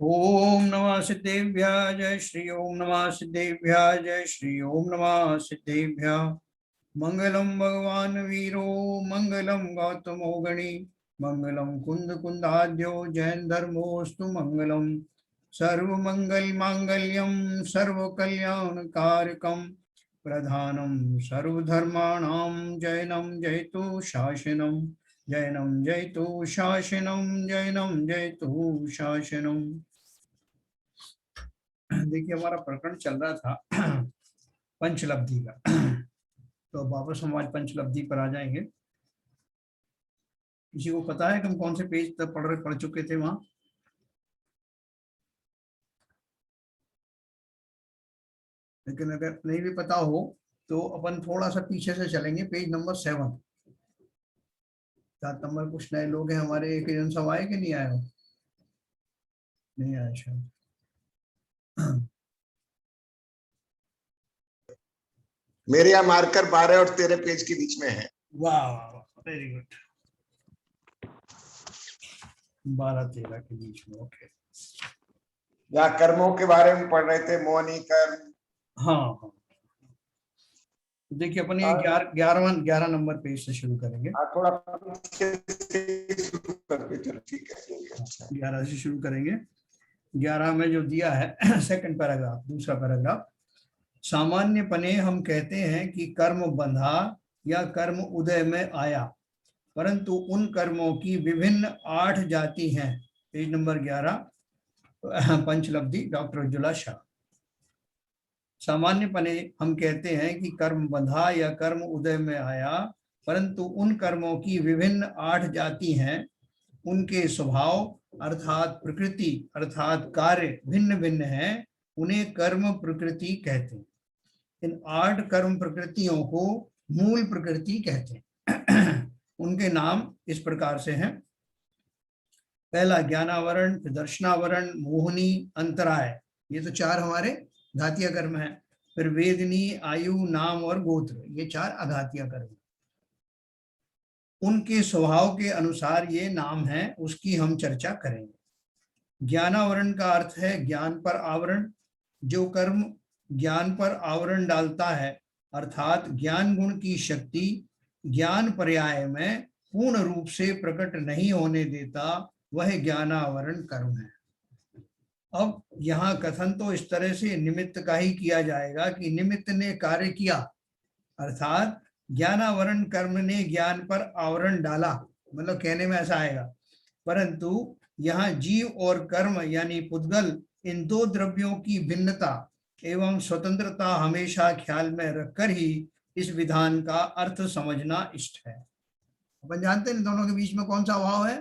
ओम नमः सिद्धेभ्यः जय श्री ओम नमः सिद्धेभ्यः जय श्री ओम नमः सिद्धेभ्यः। मंगलम भगवान वीरो मंगलम गौतमो गणी मंगलम कुंद कुंदाद्यो जैन धर्मोस्तु मंगलम सर्व मंगल मांगल्यम सर्व कल्याण कारकम प्रधानम सर्वधर्माणां जैनम जयतु शासनम जैनम जयतु शासनम जैनम जयतु शासनम। देखिए हमारा प्रकरण चल रहा था पंचलब्धि का, तो वापस हम आज पंचलब्धि पर आ जाएंगे। किसी को पता है कि हम कौन से पेज तक पढ़ चुके थे वहां? लेकिन अगर नहीं भी पता हो तो अपन थोड़ा सा पीछे से चलेंगे, पेज नंबर 7। 7 नंबर। कुछ नए लोग हैं हमारे, एक जन सब आए कि नहीं आए हो? नहीं आए शायद। मेरे यहाँ मार्कर 12 और 13 पेज के बीच में है। वाह वेरी गुड। 12-13 के बीच में, ओके। या कर्मों के बारे में पढ़ रहे थे, मोहनी कर्म। हाँ, देखिए अपन ये 11 नंबर पेज से शुरू करेंगे। थोड़ा शुरू करके चलो, ठीक है। 11 से शुरू करेंगे। 11 में जो दिया है सेकंड पैराग्राफ, दूसरा पैराग्राफ। सामान्य पने हम कहते हैं कि कर्म बंधा या कर्म उदय में आया, परंतु उन कर्मों की विभिन्न 8 जाति हैं। पेज नंबर 11, पंचलब्धि, डॉक्टर उज्ज्वला शाह। सामान्य पने हम कहते हैं कि कर्म बंधा या कर्म उदय में आया, परंतु उन कर्मों की विभिन्न 8 जाति हैं। उनके स्वभाव अर्थात प्रकृति अर्थात कार्य भिन्न भिन्न हैं, उन्हें कर्म प्रकृति कहते हैं। इन 8 कर्म प्रकृतियों को मूल प्रकृति कहते हैं। उनके नाम इस प्रकार से हैं। पहला ज्ञानावरण, फिर दर्शनावरण, मोहनी, अंतराय। ये तो 4 हमारे घातीय कर्म हैं। फिर वेदनी, आयु, नाम और गोत्र, ये 4 अघातीय कर्म। उनके स्वभाव के अनुसार ये नाम है, उसकी हम चर्चा करेंगे। ज्ञानावरण का अर्थ है ज्ञान पर आवरण। जो कर्म ज्ञान पर आवरण डालता है, अर्थात ज्ञान गुण की शक्ति ज्ञान पर्याय में पूर्ण रूप से प्रकट नहीं होने देता, वह ज्ञानावरण कर्म है। अब यहाँ कथन तो इस तरह से निमित्त का ही किया जाएगा कि निमित्त ने कार्य किया, अर्थात ज्ञानावरण कर्म ने ज्ञान पर आवरण डाला, मतलब कहने में ऐसा आएगा। परंतु यहाँ जीव और कर्म यानी पुद्गल, इन 2 द्रव्यों की भिन्नता एवं स्वतंत्रता हमेशा ख्याल में रखकर ही इस विधान का अर्थ समझना इष्ट है। अपन जानते हैं दोनों के बीच में कौन सा अभाव है?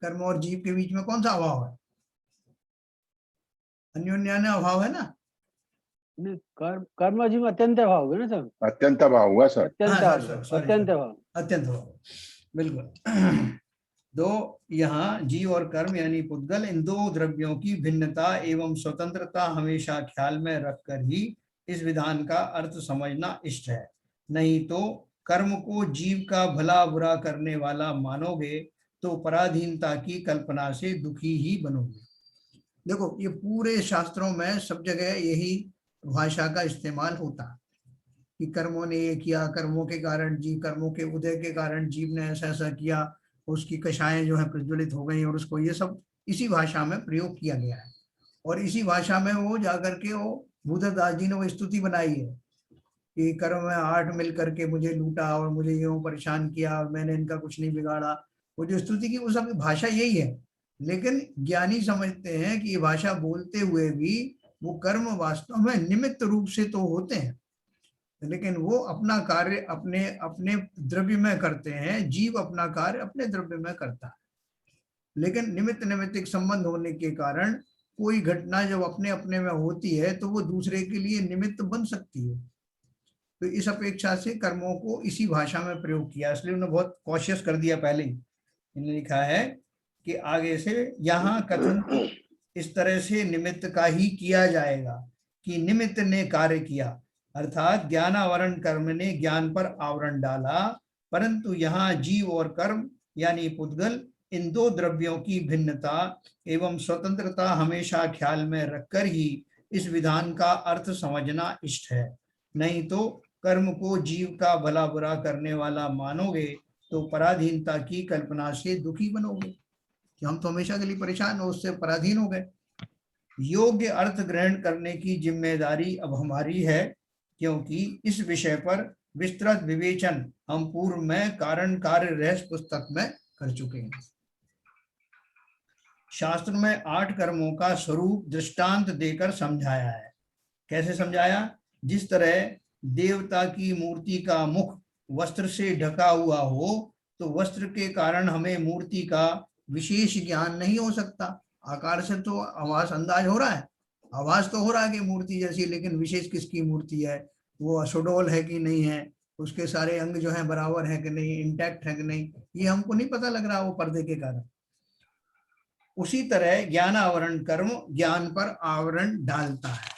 कर्म और जीव के बीच में कौन सा अभाव है? अन्योन्यान्य अभाव है ना? कर्म जीव में अत्यंत अभाव है ना सर? अत्यंत अभाव हुआ सर। अत्यंत अभाव, बिल्कुल। दो यहाँ जीव और कर्म यानी पुद्गल, इन 2 द्रव्यों की भिन्नता एवं स्वतंत्रता हमेशा ख्याल में रखकर ही इस विधान का अर्थ समझना इष्ट है। नहीं तो कर्म को जीव का भला बुरा करने वाला मानोगे तो पराधीनता की कल्पना से दुखी ही बनोगे। देखो ये पूरे शास्त्रों में सब जगह यही भाषा का इस्तेमाल होता है कि कर्मों ने ये किया, कर्मों के कारण जीव, कर्मों के उदय के कारण जीव ने ऐसा ऐसा किया, उसकी कषाएं जो है प्रज्वलित हो गई, और उसको, ये सब इसी भाषा में प्रयोग किया गया है। और इसी भाषा में वो जाकर के वो भूधरदास जी ने वो स्तुति बनाई है कि कर्म में 8 मिल करके मुझे लूटा और मुझे यूं परेशान किया और मैंने इनका कुछ नहीं बिगाड़ा। वो जो स्तुति की वो सब भाषा यही है। लेकिन ज्ञानी समझते हैं कि ये भाषा बोलते हुए भी वो कर्म वास्तव में निमित्त रूप से तो होते हैं, लेकिन वो अपना कार्य अपने अपने द्रव्य में करते हैं, जीव अपना कार्य अपने द्रव्य में करता है। लेकिन निमित्त निमित्तिक संबंध होने के कारण कोई घटना जब अपने अपने में होती है तो वो दूसरे के लिए निमित्त बन सकती है। तो इस अपेक्षा से कर्मों को इसी भाषा में प्रयोग किया, इसलिए उन्होंने बहुत कॉशियस कर दिया पहले ही। इन्होंने लिखा है कि आगे से यहाँ कथन तो इस तरह से निमित्त का ही किया जाएगा कि निमित्त ने कार्य किया, अर्थात ज्ञानावरण कर्म ने ज्ञान पर आवरण डाला, परंतु यहाँ जीव और कर्म यानी पुद्गल, इन दो द्रव्यों की भिन्नता एवं स्वतंत्रता हमेशा ख्याल में रखकर ही इस विधान का अर्थ समझना इष्ट है। नहीं तो कर्म को जीव का भला बुरा करने वाला मानोगे तो पराधीनता की कल्पना से दुखी बनोगे कि हम तो हमेशा के लिए परेशान हो, उससे पराधीन हो गए। योग्य अर्थ ग्रहण करने की जिम्मेदारी अब हमारी है, क्योंकि इस विषय पर विस्तृत विवेचन हम पूर्व में कारण कार्य रहस्य पुस्तक में कर चुके हैं। शास्त्र में 8 कर्मों का स्वरूप दृष्टांत देकर समझाया है। कैसे समझाया? जिस तरह देवता की मूर्ति का मुख वस्त्र से ढका हुआ हो तो वस्त्र के कारण हमें मूर्ति का विशेष ज्ञान नहीं हो सकता। आकार से तो आवाज अंदाज हो रहा है, आवाज तो हो रहा है कि मूर्ति जैसी, लेकिन विशेष किसकी मूर्ति है, वो सुडौल है कि नहीं है, उसके सारे अंग जो है बराबर है कि नहीं, इंटैक्ट है कि नहीं, ये हमको नहीं पता लग रहा वो पर्दे के कारण। उसी तरह ज्ञान आवरण कर्म ज्ञान पर आवरण डालता है।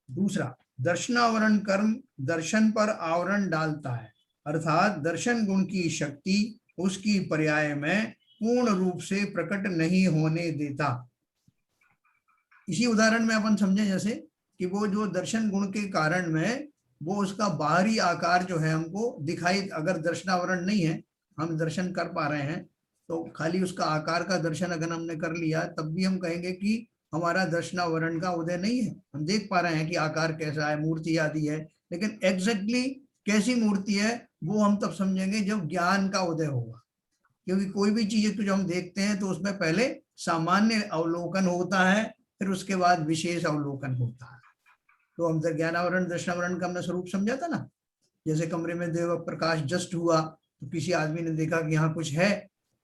दूसरा, दर्शनावरण कर्म दर्शन पर आवरण डालता है, अर्थात दर्शन गुण की शक्ति उसकी पर्याय में पूर्ण रूप से प्रकट नहीं होने देता। इसी उदाहरण में अपन समझे जैसे कि वो जो दर्शन गुण के कारण में वो उसका बाहरी आकार जो है हमको दिखाई, अगर दर्शनावरण नहीं है, हम दर्शन कर पा रहे हैं, तो खाली उसका आकार का दर्शन अगर हमने कर लिया तब भी हम कहेंगे कि हमारा दर्शनावरण का उदय नहीं है। हम देख पा रहे हैं कि आकार कैसा है, मूर्ति आदि है, लेकिन एग्जैक्टली कैसी मूर्ति है वो हम तब समझेंगे जब ज्ञान का उदय होगा। क्योंकि कोई भी चीज को जब हम देखते हैं तो उसमें पहले सामान्य अवलोकन होता है, फिर उसके बाद विशेष अवलोकन होता है। तो हम ज्ञानावरण दर्शनावरण का हमने स्वरूप समझा था ना। जैसे कमरे में देव प्रकाश जस्ट हुआ तो किसी आदमी ने देखा कि यहाँ कुछ है,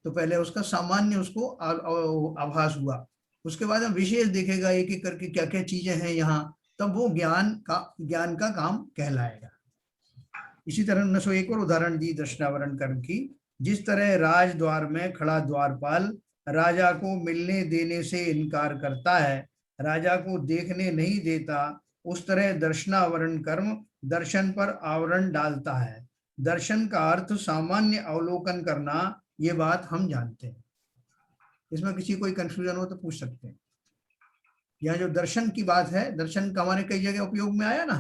तो पहले उसका सामान्य उसको आभास हुआ, उसके बाद हम विशेष देखेगा एक एक करके क्या क्या चीजें हैं यहाँ, तब वो ज्ञान का काम कहलाएगा। इसी तरह हमने एक और उदाहरण दी दर्शनावरण कर्म की। जिस तरह राज द्वार में खड़ा द्वारपाल राजा को मिलने देने से इनकार करता है, राजा को देखने नहीं देता, उस तरह दर्शनावरण कर्म दर्शन पर आवरण डालता है। दर्शन का अर्थ सामान्य अवलोकन करना, ये बात हम जानते हैं। इसमें किसी कोई कंफ्यूजन हो तो पूछ सकते हैं। यहाँ जो दर्शन की बात है, दर्शन का हमारे कई जगह उपयोग में आया ना,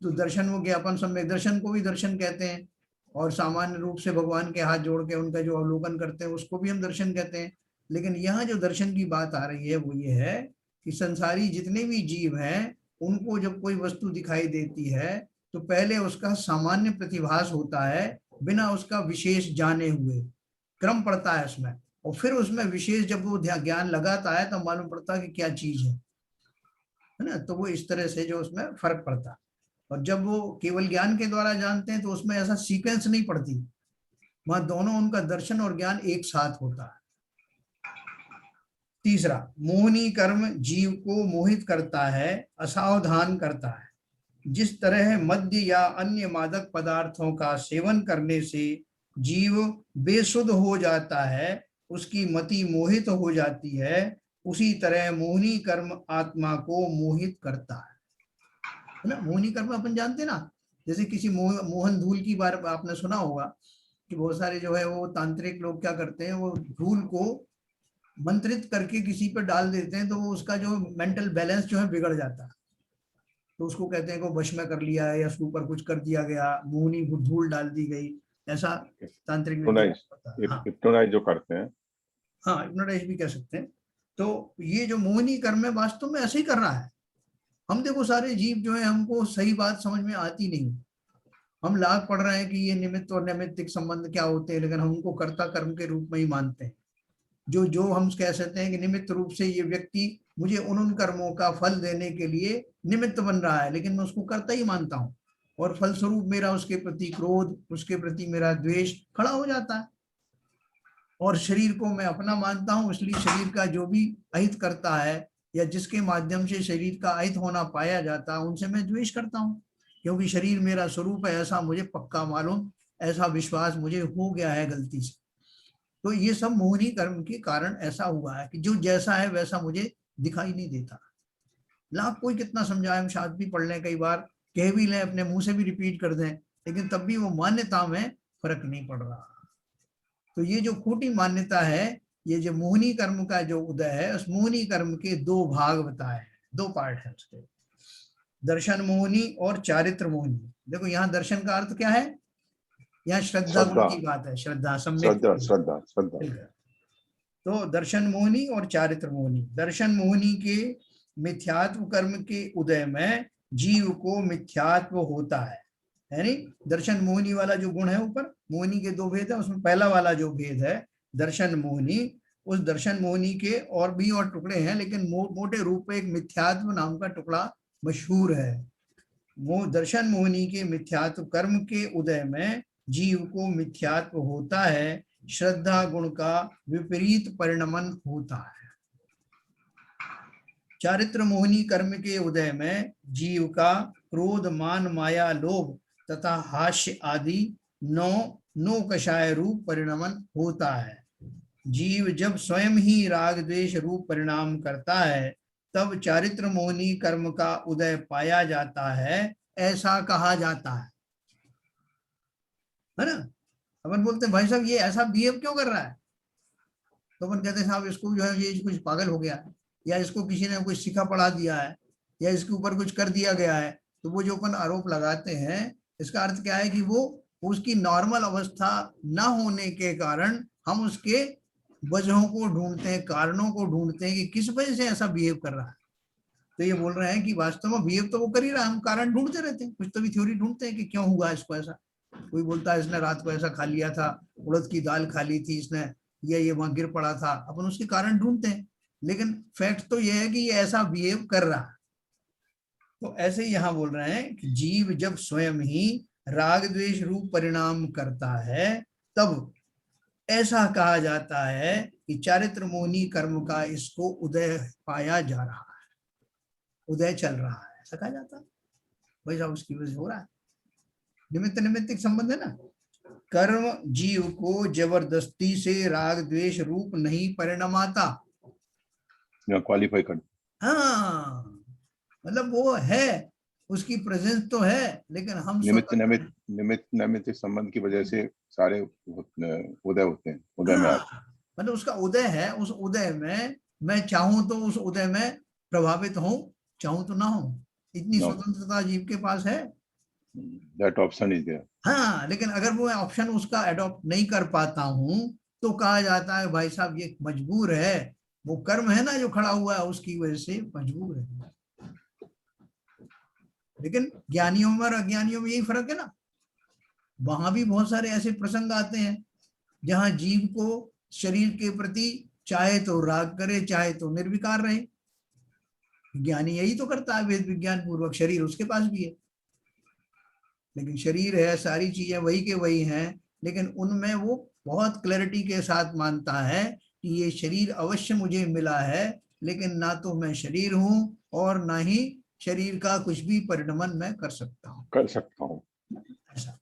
तो दर्शन वो ज्ञापन सम्यक दर्शन को भी दर्शन कहते हैं, और सामान्य रूप से भगवान के हाथ जोड़ के उनका जो अवलोकन करते हैं उसको भी हम दर्शन कहते हैं। लेकिन यहाँ जो दर्शन की बात आ रही है वो ये है कि संसारी जितने भी जीव हैं उनको जब कोई वस्तु दिखाई देती है तो पहले उसका सामान्य प्रतिभास होता है बिना उसका विशेष जाने हुए, क्रम पड़ता है उसमें, और फिर उसमें विशेष जब वो ज्ञान लगाता है तो मालूम पड़ता है कि क्या चीज है ना। तो वो इस तरह से जो उसमें फर्क पड़ता है। और जब वो केवल ज्ञान के द्वारा जानते हैं तो उसमें ऐसा सीक्वेंस नहीं पड़ती, वहां दोनों उनका दर्शन और ज्ञान एक साथ होता है। तीसरा, मोहनी कर्म जीव को मोहित करता है, असावधान करता है। जिस तरह मद्य या अन्य मादक पदार्थों का सेवन करने से जीव बेसुध हो जाता है, उसकी मति मोहित हो जाती है, उसी तरह मोहनी कर्म आत्मा को मोहित करता है ना। मोहनी कर्म अपन जानते हैं ना, जैसे किसी मोहन धूल की बार आपने सुना होगा कि बहुत सारे जो है वो तांत्रिक लोग क्या करते हैं, वो धूल को मंत्रित करके किसी पर डाल देते हैं तो वो उसका जो मेंटल बैलेंस जो है बिगड़ जाता है, तो उसको कहते हैं को वश में कर लिया है या उसके ऊपर कुछ कर दिया गया, मोहनी धूल डाल दी गई, ऐसा तांत्रिक हिप्नोटाइज जो करते हैं, हाँ हिप्नोटाइज भी कह सकते हैं। तो ये जो मोहनी कर्म है वास्तव में ऐसे ही कर रहा है। हम देखो सारे जीव जो है हमको सही बात समझ में आती नहीं, हम लाभ पढ़ रहे हैं कि ये निमित्त और नैमित्तिक संबंध क्या होते हैं, लेकिन हम उनको कर्ता कर्म के रूप में ही मानते हैं। जो हम कह सकते हैं कि निमित्त रूप से ये व्यक्ति मुझे उन कर्मों का फल देने के लिए निमित्त बन रहा है, लेकिन मैं उसको कर्ता ही मानता हूँ, और फलस्वरूप मेरा उसके प्रति क्रोध, उसके प्रति मेरा द्वेष खड़ा हो जाता है। और शरीर को मैं अपना मानता हूँ, इसलिए शरीर का जो भी अहित करता है या जिसके माध्यम से शरीर का अहित होना पाया जाता है उनसे मैं द्वेष करता हूँ, क्योंकि शरीर मेरा स्वरूप है ऐसा मुझे पक्का मालूम, ऐसा विश्वास मुझे हो गया है गलती से। तो ये सब मोहनी कर्म के कारण ऐसा हुआ है कि जो जैसा है वैसा मुझे दिखाई नहीं देता। लाख कोई कितना समझाए, हम शायद भी पढ़ लें, कई बार कह भी लें, अपने मुंह से भी रिपीट कर दें, लेकिन तब भी वो मान्यता में फर्क नहीं पड़ रहा। तो ये जो खोटी मान्यता है, ये जो मोहिनी कर्म का जो उदय है, उस मोहिनी कर्म के दो भाग बताए हैं, दो पार्ट है उसके, दर्शन मोहिनी और चारित्र मोहिनी। देखो यहाँ दर्शन का अर्थ क्या है, यहाँ श्रद्धा गुण श्रद्धा की बात है, श्रद्धा सम्यक। श्रद्धा श्रद्धा श्रद्धा। तो दर्शन मोहिनी और चारित्र मोहिनी, दर्शन मोहिनी के मिथ्यात्व कर्म के उदय में जीव को मिथ्यात्व होता है, यानी दर्शन मोहिनी वाला जो गुण है ऊपर, मोहिनी के दो भेद है, उसमें पहला वाला जो भेद है दर्शन मोहिनी, उस दर्शन मोहिनी के और भी और टुकड़े हैं, लेकिन मोटे रूप में एक मिथ्यात्व नाम का टुकड़ा मशहूर है। वो दर्शन मोहिनी के मिथ्यात्व कर्म के उदय में जीव को मिथ्यात्व होता है, श्रद्धा गुण का विपरीत परिणमन होता है। चारित्र मोहिनी कर्म के उदय में जीव का क्रोध मान माया लोभ तथा हास्य आदि नौ कषाय रूप परिणमन होता है। जीव जब स्वयं ही राग द्वेष रूप परिणाम करता है तब चारित्र मोहिनी कर्म का उदय पाया जाता है, ऐसा कहा जाता है ना। अपन बोलते हैं भाई साहब ये ऐसा बिहेव क्यों कर रहा है, तो अपन कहते हैं साहब इसको जो है ये कुछ पागल हो गया, या इसको किसी ने कुछ सिखा पढ़ा दिया है, या इसके ऊपर कुछ कर दिया गया है। तो वो जो अपन आरोप लगाते हैं, इसका अर्थ क्या है कि वो उसकी नॉर्मल अवस्था ना होने के कारण हम उसके वजहों को ढूंढते हैं, कारणों को ढूंढते हैं कि किस वजह से ऐसा बिहेव कर रहा है। तो ये बोल रहे हैं कि वास्तव में बिहेव तो वो कर ही रहा है, हम कारण ढूंढते रहते हैं, कुछ तो भी थ्योरी ढूंढते हैं कि क्यों हुआ इसको ऐसा। कोई बोलता है इसने रात को ऐसा खा लिया था, उड़द की दाल खा ली थी इसने, ये वहां गिर पड़ा था, अपन उसके कारण ढूंढते हैं, लेकिन फैक्ट तो यह है कि ये ऐसा बिहेव कर रहा है। तो ऐसे यहाँ बोल रहे हैं कि जीव जब स्वयं ही राग द्वेष रूप परिणाम करता है तब ऐसा कहा जाता है कि चारित्र मोहिनी कर्म का इसको उदय पाया जा रहा है, उदय चल रहा है, ऐसा कहा जाता है। वैसा उसकी वजह से हो रहा है, निमित्त निमित्तिक संबंध है ना। कर्म जीव को जबरदस्ती से राग द्वेष रूप नहीं परिणमाता, क्वालिफाई कर। हाँ, मतलब वो है, उसकी प्रेजेंस तो है, लेकिन हम निमित्त संबंध की वजह से सारे उदय होते हैं, उदय में मतलब उसका उदय है, उस उदय में मैं चाहूं तो उस उदय में प्रभावित हूं, चाहूं तो ना हूं, इतनी स्वतंत्रता जीव के पास है। That option is there. हाँ, लेकिन अगर वो ऑप्शन उसका अडॉप्ट नहीं कर पाता हूं तो कहा जाता है भाई साहब ये मजबूर है, वो कर्म है ना जो खड़ा हुआ है उसकी वजह से मजबूर है। लेकिन ज्ञानियों में और अज्ञानियों में यही फर्क है ना। वहां भी बहुत सारे ऐसे प्रसंग आते हैं जहां जीव को शरीर के प्रति चाहे तो राग करे चाहे तो निर्विकार रहे। ज्ञानी यही तो करता है, वेद विज्ञान पूर्वक, शरीर उसके पास भी है, लेकिन शरीर है, सारी चीजें वही के वही हैं, लेकिन उनमें वो बहुत क्लैरिटी के साथ मानता है कि ये शरीर अवश्य मुझे मिला है, लेकिन ना तो मैं शरीर हूं और ना ही शरीर का कुछ भी परिणमन मैं कर सकता हूं। ऐसा।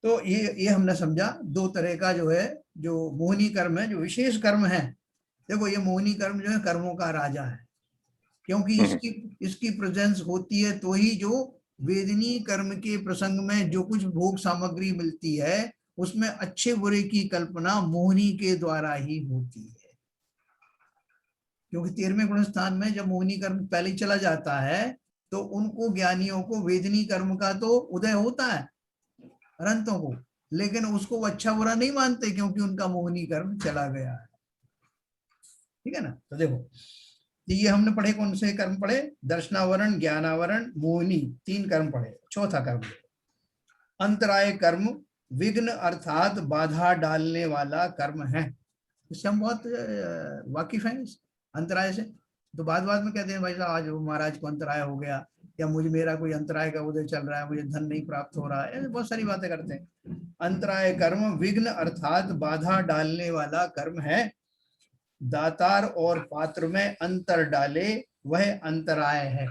तो ये हमने समझा दो तरह का जो है, जो मोहिनी कर्म है, जो विशेष कर्म है। देखो ये मोहिनी कर्म जो है कर्मों का राजा है, क्योंकि इसकी प्रेजेंस होती है तो ही जो वेदनी कर्म के प्रसंग में जो कुछ भोग सामग्री मिलती है उसमें अच्छे बुरे की कल्पना मोहिनी के द्वारा ही होती है। क्योंकि 13वें गुण स्थान में जब मोहिनी कर्म पहले चला जाता है तो उनको ज्ञानियों को वेदनी कर्म का तो उदय होता है अरंतों को, लेकिन उसको वो अच्छा बुरा नहीं मानते क्योंकि उनका मोहिनी कर्म चला गया है। ठीक है ना। तो देखो ये हमने पढ़े, कौन से कर्म पढ़े, दर्शनावरण, ज्ञानावरण, मोहिनी, 3 कर्म पढ़े। चौथा कर्म अंतराय कर्म, विघ्न अर्थात बाधा डालने वाला कर्म है। इससे हम बहुत वाकिफ हैं अंतराय से। तो बाद में कहते हैं भाई साहब आज महाराज को अंतराय हो गया, या मुझे मेरा कोई अंतराय का उदय चल रहा है, मुझे धन नहीं प्राप्त हो रहा है, बहुत सारी बातें करते हैं। अंतराय कर्म विघ्न अर्थात बाधा डालने वाला कर्म है। दातार और पात्र में अंतर डाले वह अंतराय है।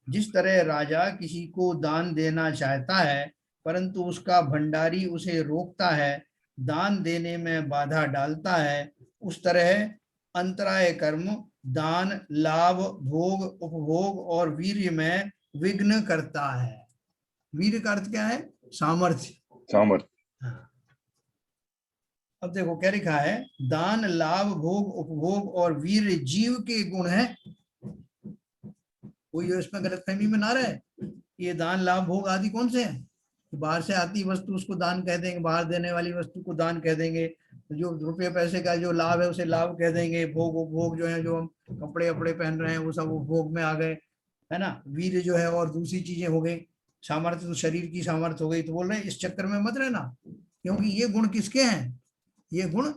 जिस तरह राजा किसी को दान देना चाहता है परंतु उसका भंडारी उसे रोकता है, दान देने में बाधा डालता है, उस तरह अंतराय कर्म दान, लाभ, भोग, उपभोग और वीर्य में विघ्न करता है। वीर्य का अर्थ क्या है? सामर्थ्य। सामर्थ्य। हाँ। अब देखो क्या लिखा है, दान लाभ भोग उपभोग और वीर जीव के गुण है। कोई जो इसमें गलतफहमी में ना रहे, ये दान लाभ भोग आदि कौन से हैं? बाहर से आती वस्तु उसको दान कह देंगे, बाहर देने वाली वस्तु को दान कह देंगे, जो रुपये पैसे का जो लाभ है उसे लाभ कह देंगे, भोग उपभोग जो है, जो हम कपड़े वपड़े पहन रहे हैं वो सब उपभोग में आ गए, है ना। वीर जो है और दूसरी चीजें हो गई, सामर्थ्य तो शरीर की सामर्थ्य हो गई। तो बोल रहे हैं इस चक्कर में मत रहना, क्योंकि ये गुण किसके हैं? ये गुण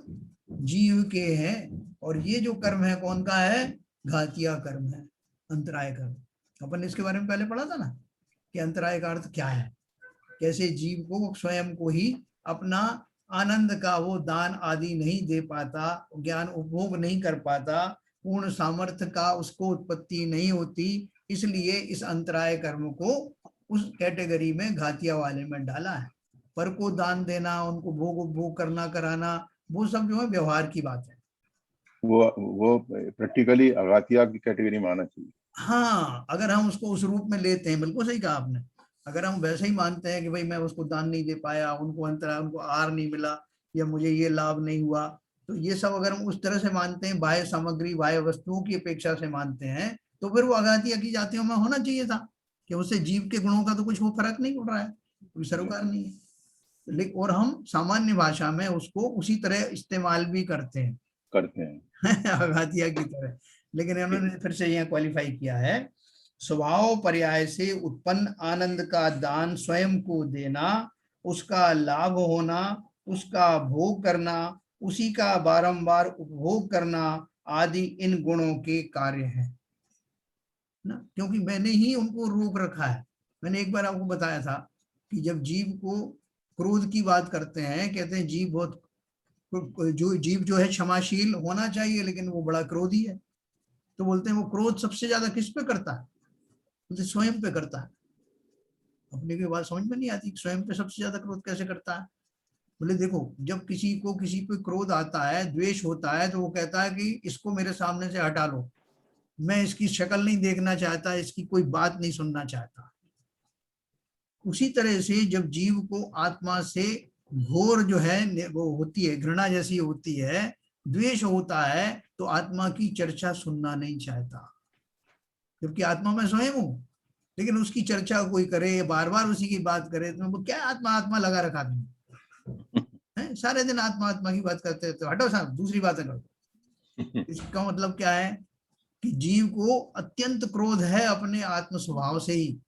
जीव के हैं। और ये जो कर्म है कौन का है? घातिया कर्म है, अंतराय कर्म। अपन इसके बारे में पहले पढ़ा था ना कि अंतराय का अर्थ क्या है, कैसे जीव को स्वयं को ही अपना आनंद का वो दान आदि नहीं दे पाता, ज्ञान उपभोग नहीं कर पाता, पूर्ण सामर्थ्य का उसको उत्पत्ति नहीं होती, इसलिए इस अंतराय कर्म को उस कैटेगरी में घातिया वाले में डाला है। पर को दान देना, उनको भोग उपभोग करना कराना, वो सब जो है व्यवहार की बात है। वो प्रैक्टिकली अघातिया की कैटेगरी में आना चाहिए। हाँ, अगर हम उसको उस रूप में लेते हैं, बिल्कुल सही कहा आपने। अगर हम वैसे ही मानते हैं कि भाई मैं उसको दान नहीं दे पाया, उनको अंतरा, उनको आहार नहीं मिला, या मुझे ये लाभ नहीं हुआ, तो ये सब अगर हम उस तरह से मानते हैं, बाह्य सामग्री बाह्य वस्तुओं की अपेक्षा से मानते हैं, तो फिर वो अघातिया की जातियों में होना चाहिए था कि उससे जीव के गुणों का तो कुछ वो फर्क नहीं पड़ रहा है, कोई सरोकार नहीं है। लेकिन और हम सामान्य भाषा में उसको उसी तरह इस्तेमाल भी करते हैं अघातिया की तरह। लेकिन इन्होंने फिर से यहाँ क्वालिफाई किया है, स्वभाव पर्याय से उत्पन्न आनंद का दान स्वयं को देना, उसका लाभ होना, उसका भोग करना, उसी का बारंबार उपभोग करना आदि इन गुणों के कार्य हैं ना। क्योंकि मैंने ही उनको रोक रखा है। मैंने एक बार आपको बताया था कि जब जीव को क्रोध की बात करते हैं, कहते हैं जीव बहुत, जो जीव जो है क्षमाशील होना चाहिए, लेकिन वो बड़ा क्रोधी है। तो बोलते हैं वो क्रोध सबसे ज्यादा किस पे करता है? बोलते स्वयं पे करता है। अपने की बात समझ में नहीं आती, स्वयं पे सबसे ज्यादा क्रोध कैसे करता है? बोले देखो, जब किसी को किसी पे क्रोध आता है, द्वेष होता है, तो वो कहता है कि इसको मेरे सामने से हटा लो, मैं इसकी शक्ल नहीं देखना चाहता, इसकी कोई बात नहीं सुनना चाहता। उसी तरह से जब जीव को आत्मा से घोर जो है वो होती है, घृणा जैसी होती है, द्वेष होता है, तो आत्मा की चर्चा सुनना नहीं चाहता, जबकि आत्मा में स्वयं हूं। लेकिन उसकी चर्चा कोई करे, बार बार उसी की बात करे, तो क्या आत्मा आत्मा लगा रखा तुमने, सारे दिन आत्मा आत्मा की बात करते हैं, तो हटो साहब दूसरी बातें करो। इसका मतलब क्या है कि जीव को अत्यंत क्रोध है अपने आत्म स्वभाव से ही,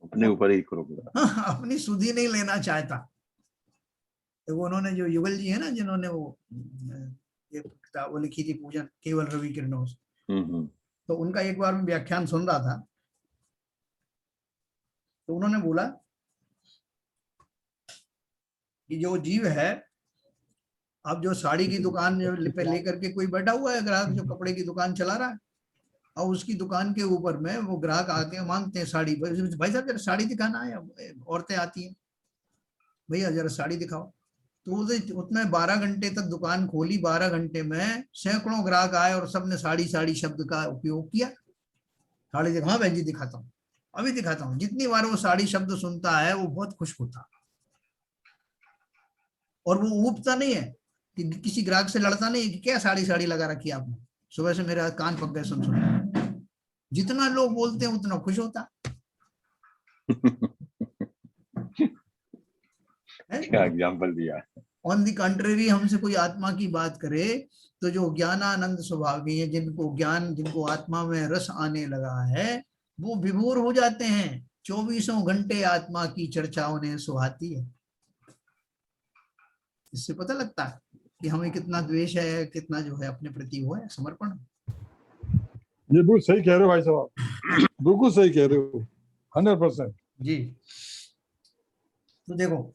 अपने ऊपर ही क्रोध, अपनी सुधि नहीं लेना चाहता। तो वो उन्होंने जो युगल जी है ना, जिन्होंने वो ये किताब वो लिखी थी पूजन केवल रवि किरणों से, तो उनका एक बार मैं व्याख्यान सुन रहा था, तो उन्होंने बोला कि जो जीव है, अब जो साड़ी की दुकान पे लेकर के कोई बैठा हुआ है ग्राहक, जो कपड़े की दुकान चला रहा है, और उसकी दुकान के ऊपर में वो ग्राहक आके मांगते हैं साड़ी, भाई साहब जरा साड़ी दिखाना है, औरतें आती हैं, भैया जरा साड़ी दिखाओ। तो उतने 12 घंटे तक दुकान खोली, 12 घंटे में सैकड़ों ग्राहक आए और सबने साड़ी साड़ी शब्द का उपयोग किया। साड़ी दिखा, हाँ बहन जी दिखाता हूँ, अभी दिखाता हूँ। जितनी बार वो साड़ी शब्द सुनता है वो बहुत खुश होता, और वो ऊबता नहीं है कि किसी ग्राहक से लड़ता नहीं कि क्या साड़ी साड़ी लगा रखी है आपने, सुबह से मेरा कान पक गए सुन सुन। जितना लोग बोलते हैं उतना खुश होता क्या एग्जाम्पल दिया। ऑन दी कंट्रेरी, हमसे कोई आत्मा की बात करे तो जो ज्ञानानंद स्वभावी है, जिनको ज्ञान, जिनको आत्मा में रस आने लगा है, वो विभोर हो जाते हैं। 24 घंटे आत्मा की चर्चा उन्हें सुहाती है। इससे पता लगता है कि हमें कितना द्वेष है, कितना जो है अपने प्रति वो है समर्पण। ये बिल्कुल सही कह रहे हो भाई साहब, बिल्कुल सही कह रहे हो, 100% जी। तो देखो,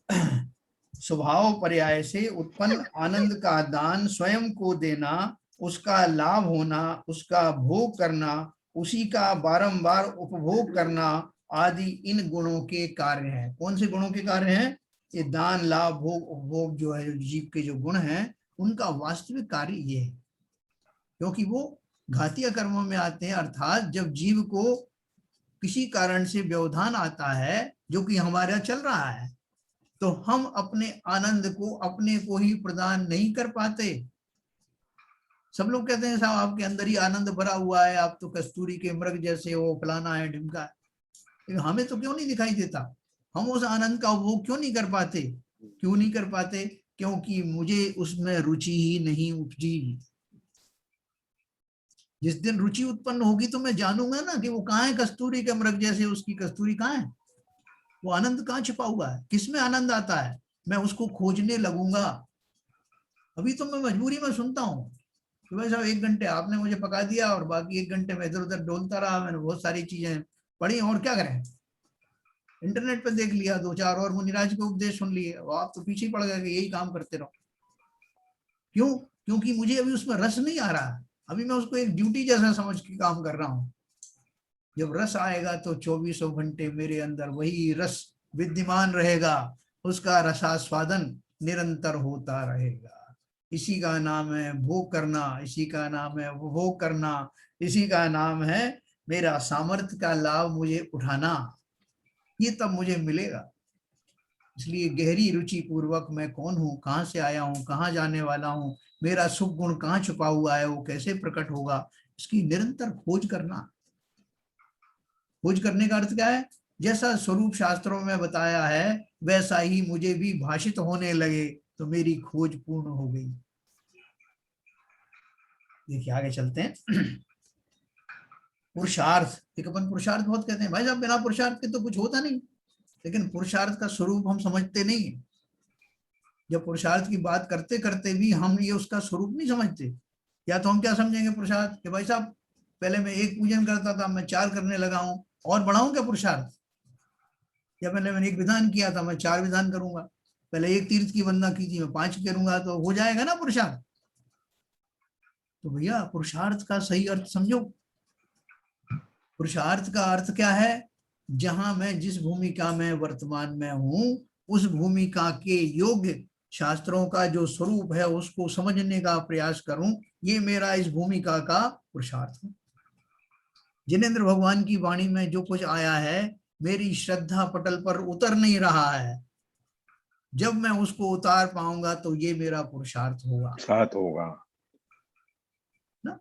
स्वभाव पर्याय से उत्पन्न आनंद का दान स्वयं को देना, उसका लाभ होना, उसका भोग करना, उसी का बारंबार उपभोग करना आदि इन गुणों के कार्य हैं। कौन से गुणों के कार्य हैं? ये दान लाभ भोग उपभोग जो है, जो जीव के जो गुण हैं, उनका वास्तविक कार्य ये है, क्योंकि वो घातीय कर्मों में आते हैं। अर्थात जब जीव को किसी कारण से व्यवधान आता है जो कि हमारा चल रहा है, तो हम अपने आनंद को अपने को ही प्रदान नहीं कर पाते। सब लोग कहते हैं साहब आपके अंदर ही आनंद भरा हुआ है, आप तो कस्तूरी के मृग जैसे हो, फलाना है ढिमका है, लेकिन हमें तो क्यों नहीं दिखाई देता? हम उस आनंद का उपभोग क्यों नहीं कर पाते? क्यों नहीं कर पाते? क्योंकि मुझे उसमें रुचि ही नहीं उपजी। जिस दिन रुचि उत्पन्न होगी तो मैं जानूंगा ना कि वो कहाँ है कस्तूरी के मृग जैसे, उसकी कस्तूरी कहाँ है, वो आनंद कहाँ छिपा हुआ है, किसमें आनंद आता है, मैं उसको खोजने लगूंगा। अभी तो मैं मजबूरी में सुनता हूँ कि भाई साहब 1 घंटे आपने मुझे पका दिया और बाकी 1 घंटे में इधर उधर डोलता रहा, मैंने बहुत सारी चीजें पढ़ी और क्या करें, इंटरनेट पे देख लिया, 2-4 और मुनिराज के उपदेश सुन लिए, आप तो पीछे पड़ गए कि यही काम करते रहो। क्यों? क्योंकि मुझे अभी उसमें रस नहीं आ रहा है, अभी मैं उसको एक ड्यूटी जैसा समझ के काम कर रहा हूँ। जब रस आएगा तो 24 घंटे मेरे अंदर वही रस विद्यमान रहेगा, उसका रसास्वादन निरंतर होता रहेगा। इसी का नाम है भोग करना, इसी का नाम है उपभोग करना, इसी का नाम है मेरा सामर्थ्य का लाभ मुझे उठाना। ये तब मुझे मिलेगा। इसलिए गहरी रुचि पूर्वक मैं कौन हूँ, कहाँ से आया हूँ, कहाँ जाने वाला हूँ, मेरा सुख गुण कहाँ छुपा हुआ है, वो कैसे प्रकट होगा, इसकी निरंतर खोज करना। खोज करने का अर्थ क्या है? जैसा स्वरूप शास्त्रों में बताया है वैसा ही मुझे भी भाषित होने लगे तो मेरी खोज पूर्ण हो गई। देखिए आगे चलते हैं। पुरुषार्थ, एक अपन पुरुषार्थ बहुत कहते हैं, भाई साहब बिना पुरुषार्थ के तो कुछ होता नहीं, लेकिन पुरुषार्थ का स्वरूप हम समझते नहीं है। जब पुरुषार्थ की बात करते करते भी हम ये उसका स्वरूप नहीं समझते, या तो हम क्या समझेंगे पुरुषार्थ कि भाई साहब पहले मैं 1 पूजन करता था, मैं 4 करने लगा हूं, और बढ़ाऊं क्या पुरुषार्थ? या पहले मैंने 1 विधान किया था, मैं 4 विधान करूंगा, पहले 1 तीर्थ की वंदना की थी, मैं 5 करूंगा, तो हो जाएगा ना पुरुषार्थ? तो भैया पुरुषार्थ का सही अर्थ समझो। पुरुषार्थ का अर्थ क्या है? जहां मैं जिस भूमिका में वर्तमान में हूं उस भूमिका के योग्य शास्त्रों का जो स्वरूप है उसको समझने का प्रयास करूं, ये मेरा इस भूमिका का पुरुषार्थ है। जिनेंद्र भगवान की वाणी में जो कुछ आया है मेरी श्रद्धा पटल पर उतर नहीं रहा है, जब मैं उसको उतार पाऊंगा तो ये मेरा पुरुषार्थ होगा। साथ होगा ना?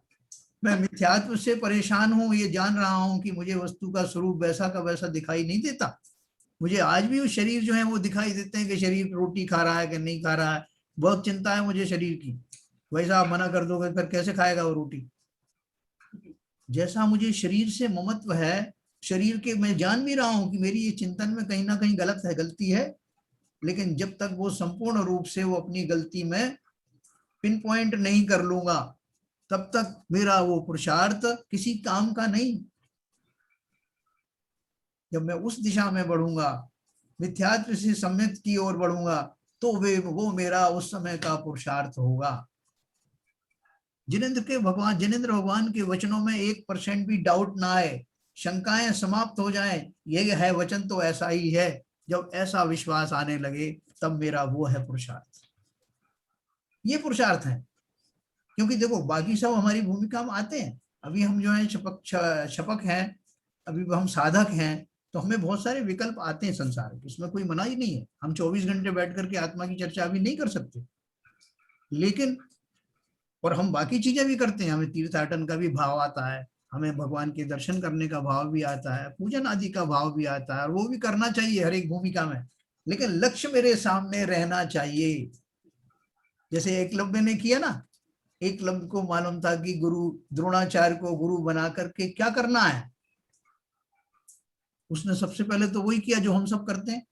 मैं मिथ्यात्व से परेशान हूं, ये जान रहा हूं कि मुझे वस्तु का स्वरूप वैसा का वैसा दिखाई नहीं देता। मुझे आज भी वो शरीर जो है वो दिखाई देते हैं कि शरीर रोटी खा रहा है कि नहीं खा रहा है, बहुत चिंता है मुझे शरीर की। वैसा आप मना कर दोगे फिर कैसे खाएगा वो रोटी? जैसा मुझे शरीर से ममत्व है, शरीर के मैं जान भी रहा हूं कि मेरी ये चिंतन में कहीं ना कहीं गलत है, गलती है, लेकिन जब तक वो संपूर्ण रूप से वो अपनी गलती में पिन पॉइंट नहीं कर लूंगा तब तक मेरा वो पुरुषार्थ किसी काम का नहीं। जब मैं उस दिशा में बढ़ूंगा, मिथ्यात्व से सम्यक की ओर बढ़ूंगा, तो वो मेरा उस समय का पुरुषार्थ होगा। जिनेंद्र भगवान के वचनों में 1% भी डाउट ना आए, शंकाएं समाप्त हो जाएं, ये है वचन तो ऐसा ही है, जब ऐसा विश्वास आने लगे तब मेरा वो है पुरुषार्थ। ये पुरुषार्थ है। क्योंकि देखो बाकी सब हमारी भूमिका में आते हैं, अभी हम जो है शपक हैं, अभी हम साधक हैं, तो हमें बहुत सारे विकल्प आते हैं संसार के, इसमें कोई मनाही नहीं है। हम 24 घंटे बैठ करके आत्मा की चर्चा अभी नहीं कर सकते, लेकिन और हम बाकी चीजें भी करते हैं, हमें तीर्थाटन का भी भाव आता है, हमें भगवान के दर्शन करने का भाव भी आता है, पूजन आदि का भाव भी आता है, और वो भी करना चाहिए हर एक भूमिका में, लेकिन लक्ष्य मेरे सामने रहना चाहिए। जैसे एकलव्य ने किया ना, एकलव्य को मालूम था कि गुरु द्रोणाचार्य को गुरु बना करके क्या करना है, उसने सबसे पहले तो वही किया जो हम सब करते हैं,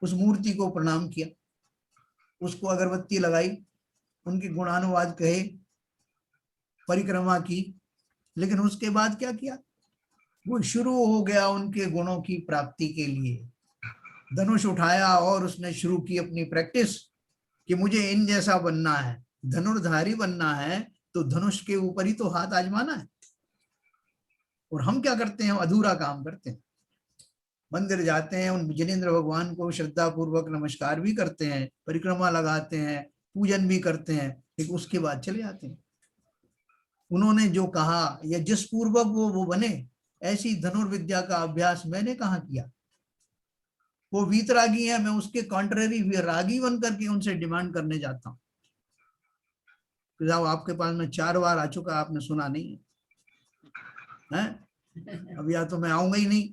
उस मूर्ति को प्रणाम किया, उसको अगरबत्ती लगाई, उनके गुणानुवाद कहे, परिक्रमा की, लेकिन उसके बाद क्या किया? वो शुरू हो गया उनके गुणों की प्राप्ति के लिए, धनुष उठाया और उसने शुरू की अपनी प्रैक्टिस कि मुझे इन जैसा बनना है, धनुर्धारी बनना है, तो धनुष के ऊपर ही तो हाथ आजमाना है। और हम क्या करते हैं? अधूरा काम करते हैं, मंदिर जाते हैं, उन जिनेंद्र भगवान को श्रद्धा पूर्वक नमस्कार भी करते हैं, परिक्रमा लगाते हैं, पूजन भी करते हैं, लेकिन उसके बाद चले आते हैं। उन्होंने जो कहा या जिस पूर्वक वो बने, ऐसी धनुर्विद्या का अभ्यास मैंने कहाँ किया? वो वीतरागी है, मैं उसके कॉन्ट्रेरी रागी बन करके उनसे डिमांड करने जाता हूँ। तो जाओ, आपके पास में 4 बार आ चुका, आपने सुना नहीं है? अब या तो मैं आऊंगा ही नहीं,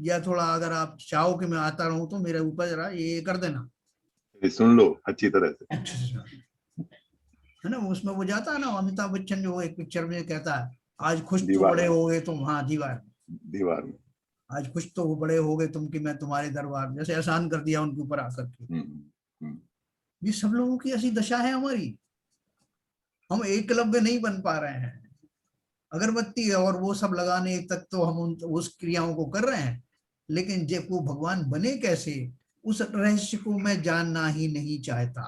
या थोड़ा अगर आप चाहो कि मैं आता रहूं तो मेरे ऊपर जरा ये कर देना, ये सुन लो अच्छी तरह से। है ना। उसमें वो जाता है ना, अमिताभ बच्चन जो एक पिक्चर में कहता है, आज खुश तो दीवार बड़े में। हो गए तुम, हाँ दीवार, दीवार में। आज खुश तो बड़े हो गए तुम कि मैं तुम्हारे दरबार, जैसे एहसान कर दिया उनके ऊपर आकर के। हम्म। ये सब लोगों की ऐसी दशा है हमारी। हम एकलव्य नहीं बन पा रहे हैं। अगरबत्ती और वो सब लगाने तक तो हम उस क्रियाओं को कर रहे हैं, लेकिन जब वो भगवान बने कैसे, उस रहस्य को मैं जानना ही नहीं चाहता,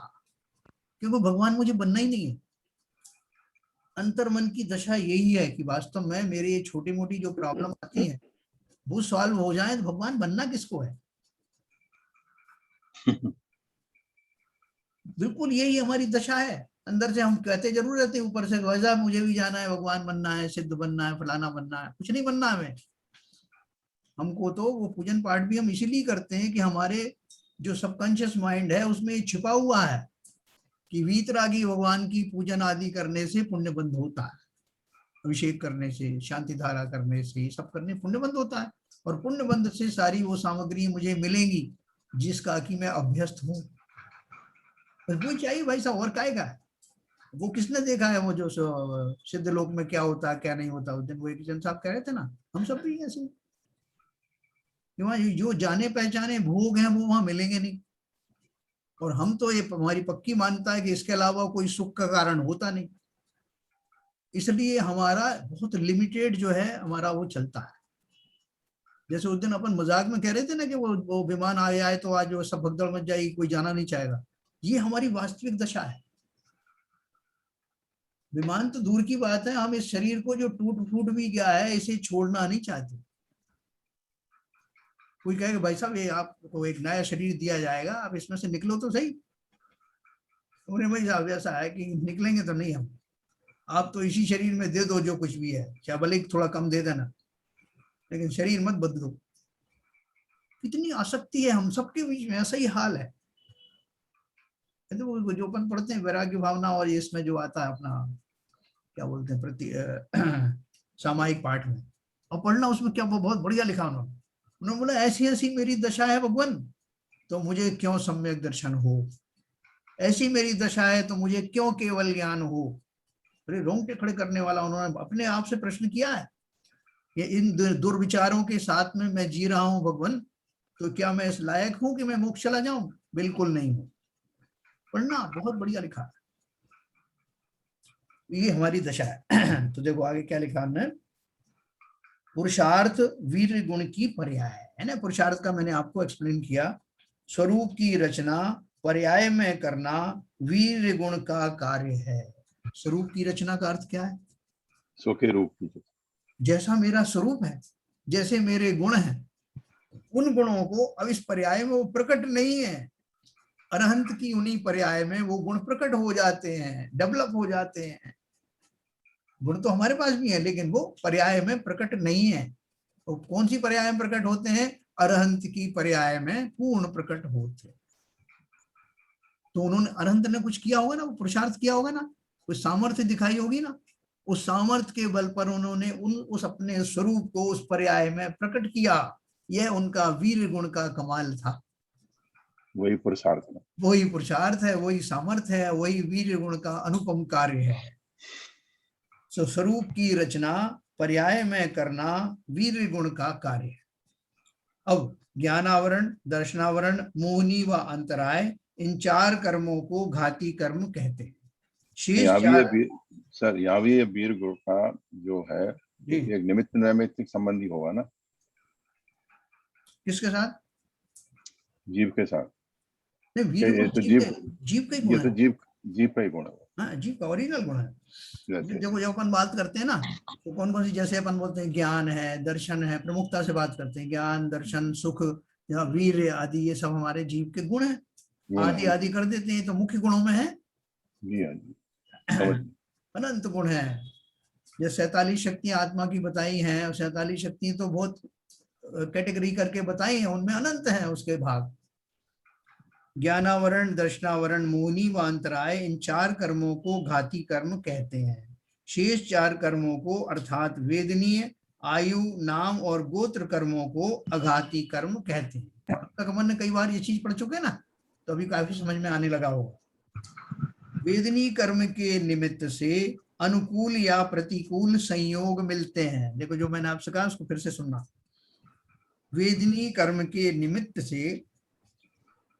क्योंकि भगवान मुझे बनना ही नहीं है। अंतर मन की दशा यही है कि वास्तव में मेरे ये छोटी मोटी जो प्रॉब्लम आती है वो सॉल्व हो जाए, तो भगवान बनना किसको है। बिल्कुल यही हमारी दशा है। अंदर से हम कहते जरूर रहते हैं, ऊपर से वैसा मुझे भी जाना है, भगवान बनना है, सिद्ध बनना है, फलाना बनना है। कुछ नहीं बनना हमें। हमको तो वो पूजन पाठ भी हम इसीलिए करते हैं कि हमारे जो सबकॉन्शियस माइंड है उसमें ये छिपा हुआ है कि वीतरागी भगवान की पूजन आदि करने से पुण्य बंद होता है, अभिषेक करने से, शांति धारा करने से, सब करने पुण्य बंद होता है। और पुण्य बंद से सारी वो सामग्री मुझे मिलेंगी जिसका कि मैं अभ्यस्त हूँ। वो चाहिए भाई साहब, और काय का। वो किसने देखा है वो जो सिद्ध लोक में क्या होता है क्या नहीं होता। उस दिन वो एक जन साहब कह रहे थे ना, हम सब भी ऐसे, जो जाने पहचाने भोग हैं वो वहां मिलेंगे नहीं। और हम तो ये हमारी पक्की मानता है कि इसके अलावा कोई सुख का कारण होता नहीं, इसलिए हमारा बहुत लिमिटेड जो है हमारा वो चलता है। जैसे उस दिन अपन मजाक में कह रहे थे ना कि वो विमान आ आए तो आज वो सब भगदड़ मच जाएगी, कोई जाना नहीं चाहेगा। ये हमारी वास्तविक दशा है। विमान तो दूर की बात है, हम इस शरीर को जो टूट फूट भी गया है इसे छोड़ना नहीं चाहते। कोई कहेगा भाई साहब ये आपको एक नया शरीर दिया जाएगा, आप इसमें से निकलो तो सही। उन्हें भाई साहब ऐसा है कि निकलेंगे तो नहीं हम, आप तो इसी शरीर में दे दो जो कुछ भी है, चाहे भले थोड़ा कम दे देना, लेकिन शरीर मत बदलो। कितनी आसक्ति है हम सबके बीच में, ऐसा ही हाल है। तो जो अपन पढ़ते हैं वैराग्य भावना, और इसमें जो आता है अपना क्या बोलते हैं प्रति सामायिक पाठ में, और पढ़ना उसमें क्या बहुत बढ़िया लिखा उन्होंने बोला ऐसी ऐसी मेरी दशा है भगवान तो मुझे क्यों सम्यक दर्शन हो, ऐसी मेरी दशा है तो मुझे क्यों केवल ज्ञान हो। अरे रोंगटे खड़े करने वाला उन्होंने अपने आप से प्रश्न किया है कि इन दुर्विचारों के साथ में मैं जी रहा हूं भगवान, तो क्या मैं इस लायक हूं कि मैं मोक्ष चला जाऊं? बिल्कुल नहीं हूं। पढ़ना बहुत बढ़िया लिखा है, ये हमारी दशा है। तो देखो आगे क्या लिखा हमने, पुरुषार्थ वीर गुण की पर्याय है ना। पुरुषार्थ का मैंने आपको एक्सप्लेन किया, स्वरूप की रचना पर्याय में करना वीर गुण का कार्य है। स्वरूप की रचना का अर्थ क्या है? सो के रूप की, जैसा मेरा स्वरूप है, जैसे मेरे गुण हैं, उन गुणों को अब इस पर्याय में वो प्रकट नहीं है, अरहंत की उन्हीं पर्याय में वो गुण प्रकट हो जाते हैं, डेवलप हो जाते हैं। गुण तो हमारे पास भी है लेकिन वो पर्याय में प्रकट नहीं है। तो कौन सी पर्याय में प्रकट होते हैं? अरहंत की पर्याय में पूर्ण प्रकट होते हैं। तो उन्होंने अरहंत ने कुछ किया होगा ना, वो पुरुषार्थ किया होगा ना, कुछ सामर्थ्य दिखाई होगी ना, उस सामर्थ्य के बल पर उन्होंने उस अपने स्वरूप को उस पर्याय में प्रकट किया। यह उनका वीर गुण का कमाल था। वही पुरुषार्थ है, वही पुरुषार्थ है, वही सामर्थ्य है, वही वीर गुण का अनुपम कार्य है। सो स्वरूप की रचना पर्याय में करना वीर गुण का कार्य है। अब ज्ञानावरण, दर्शनावरण, मोहनी व अंतराय, इन 4 कर्मों को घाती कर्म कहते हैं। शेष यहाँ भी 4 ये सर, यहाँ भी ये वीर गुण का जो है जी, एक निमित्त नैमित्तिक संबंधी होगा ना, किसके साथ? जीव के साथ। नहीं, वीर ये गुण तो जीव का ही गुण ये तो है। जीव का ही गुण है। हाँ, जीव का ओरिजिनल गुण है। जैसे देखो जब अपन बात करते हैं ना तो कौन कौन सी, जैसे अपन बोलते हैं ज्ञान है, दर्शन है, प्रमुखता से बात करते हैं, ज्ञान, दर्शन, सुख या वीर आदि, ये सब हमारे जीव के गुण हैं। गुण आदि है। आदि कर देते हैं तो मुख्य गुणों में है जी हाँ जी, समझ अनंत गुण है। जो 47 शक्तियां आत्मा की बताई हैं, 47 शक्तियां तो बहुत कैटेगरी करके बताई हैं, उनमें अनंत हैं उसके भाग। ज्ञानावरण, दर्शनावरण, मोहनी व अंतराय, इन 4 कर्मों को घाती कर्म कहते हैं। शेष 4 कर्मों को अर्थात वेदनीय, आयु, नाम और गोत्र कर्मों को अघाती कर्म कहते हैं। अब तक हमने कई बार ये चीज पढ़ चुके ना, तो अभी काफी समझ में आने लगा होगा। वेदनीय कर्म के निमित्त से अनुकूल या प्रतिकूल संयोग मिलते हैं। देखो जो मैंने आपसे कहा उसको फिर से सुनना। वेदनीय कर्म के निमित्त से